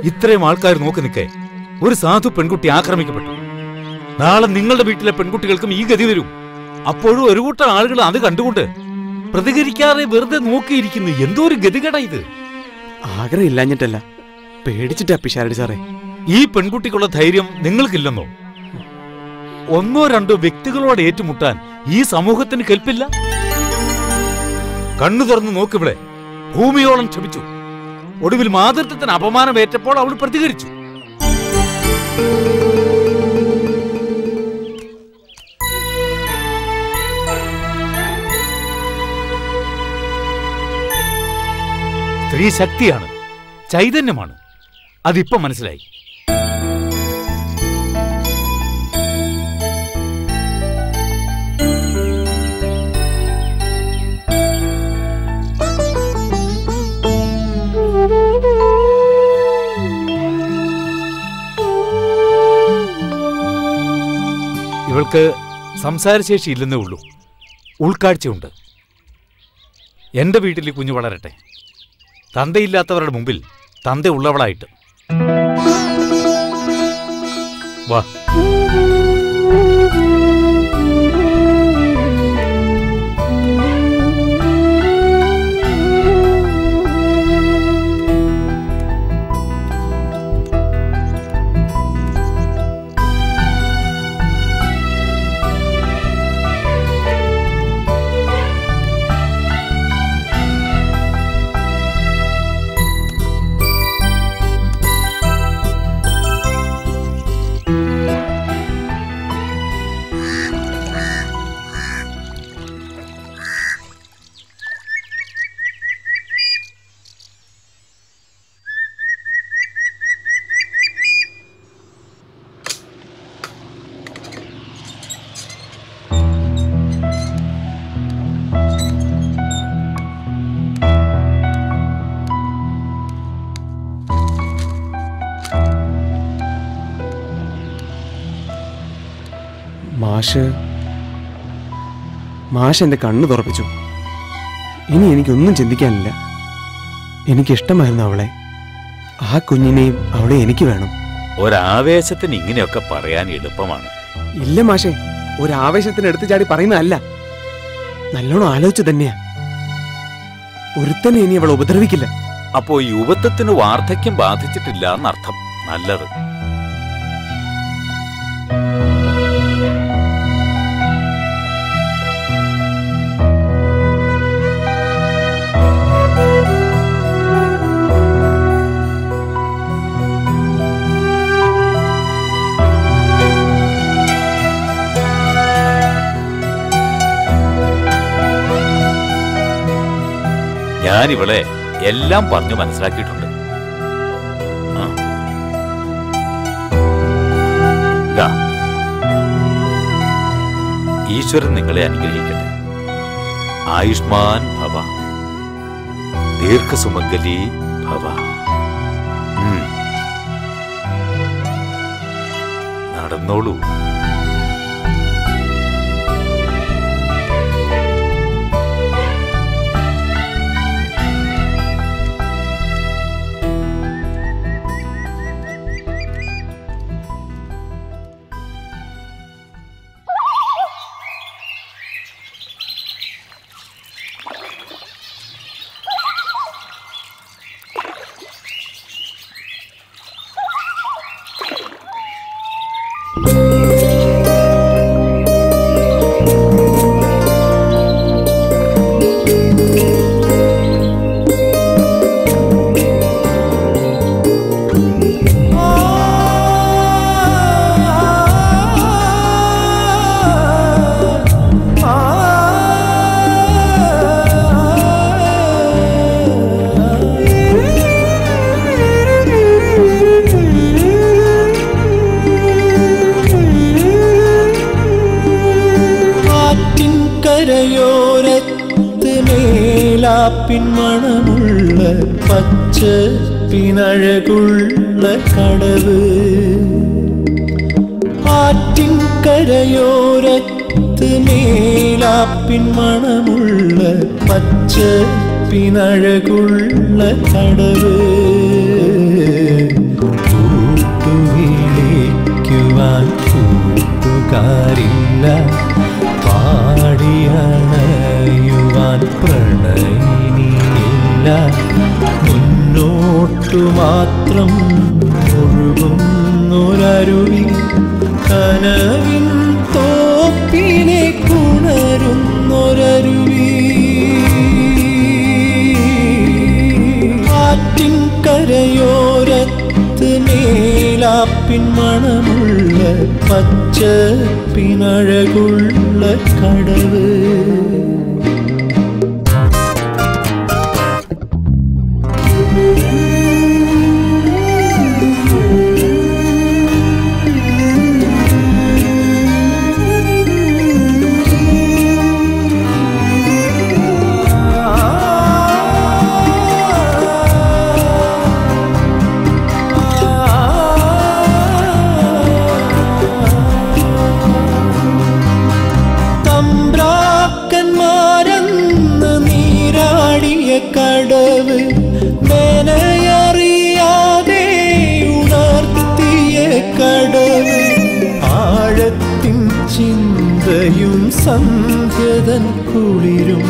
ഇത്രയും ആൾക്കാർ നോക്കി നിൽക്കേ ഒരു സാധു പെൺകുട്ടി ആക്രമിക്കപ്പെട്ടു. നാളെ നിങ്ങളുടെ വീട്ടിലെ പെൺകുട്ടികൾക്കും ഈ ഗതി വരും. അപ്പോഴും ഒരു കൂട്ടം ആളുകൾ അത് കണ്ടുകൊണ്ട് പ്രതികരിക്കാതെ വെറുതെ നോക്കിയിരിക്കുന്നു. എന്തോ ഒരു ഗതികേടാ ഇത്. ആഗ്രഹം ഇല്ലാഞ്ഞിട്ടല്ല, പേടിച്ചിട്ടാ പിഷാരടി സാറേ. ഈ പെൺകുട്ടിക്കുള്ള ധൈര്യം നിങ്ങൾക്കില്ലെന്നോ? ഒന്നോ രണ്ടോ വ്യക്തികളോട് ഏറ്റുമുട്ടാൻ ഈ സമൂഹത്തിന് കെൽപ്പില്ല. കണ്ണു തുറന്ന് നോക്കിവിടെ ഭൂമിയോളം ക്ഷമിച്ചു. ഒടുവിൽ മാതൃത്വത്തിന് അപമാനമേറ്റപ്പോൾ അവൾ പ്രതികരിച്ചു. സ്ത്രീ ശക്തിയാണ്, ചൈതന്യമാണ്. അതിപ്പോ മനസ്സിലായി. ഇവൾക്ക് സംസാരശേഷി ഇല്ലെന്നേ ഉള്ളൂ, ഉൾക്കാഴ്ചയുണ്ട്. എന്റെ വീട്ടിൽ ഈ കുഞ്ഞു വളരട്ടെ, തന്തയില്ലാത്തവരുടെ മുമ്പിൽ തന്ത ഉള്ളവളായിട്ട്. വാ. മാഷ് എൻ്റെ കണ്ണു തുറപ്പിച്ചു. ഇനി എനിക്കൊന്നും ചിന്തിക്കാനില്ല. എനിക്കിഷ്ടമായിരുന്നു അവളെ. ആ കുഞ്ഞിനെയും അവളെ എനിക്ക് വേണം. ഒരാവേശത്തിന് ഇങ്ങനെയൊക്കെ പറയാൻ എളുപ്പമാണ്. ഇല്ല മാഷെ, ഒരാവേശത്തിന് എടുത്തു ചാടി പറയുന്നതല്ല. നല്ലോണം ആലോചിച്ചു തന്നെയാ. ഒരുത്തനെ ഇനി അവൾ ഉപദ്രവിക്കില്ല. അപ്പോ യുവത്വത്തിന് വാർദ്ധക്യം ബാധിച്ചിട്ടില്ല എന്നർത്ഥം. നല്ലത്. ഞാൻ ഇവളെ എല്ലാം പറഞ്ഞു മനസ്സിലാക്കിയിട്ടുണ്ട്. ഈശ്വരൻ നിങ്ങളെ അനുഗ്രഹിക്കട്ടെ. ആയുഷ്മാൻ ഭവ, ദീർഘസുമംഗലി ഭവ. നടന്നോളൂ. പിൻമണമുള്ള പച്ച പിനഴകുള്ള കടവ്, ആറ്റിൻകരയോരത്ത് മേലാപ്പിൻമണമുള്ള പച്ച പിനഴകുള്ള കടവ്, കൂട്ടുവിളിക്കുവാൻ കൂട്ടുകാരില്ല, പാടിയണയുവാൻ പ്രണയിനിയില്ല, മുന്നോട്ടു മാത്രം ഒഴുകുന്നൊരരുവി, കനവിൻ തോപ്പിനെ കുണരുന്നൊരരുവി, ആറ്റിൻകരയോരത്ത് മേലാപ്പിൻമണമുള്ള പച്ച പിനഴകുള്ള കടവ്. കടവ് മേനയറിയാതെ ഉണർത്തിയ കടവ്, ആഴത്തിൻ ചിന്തയും സന്ധ്യതൻ കുളിരും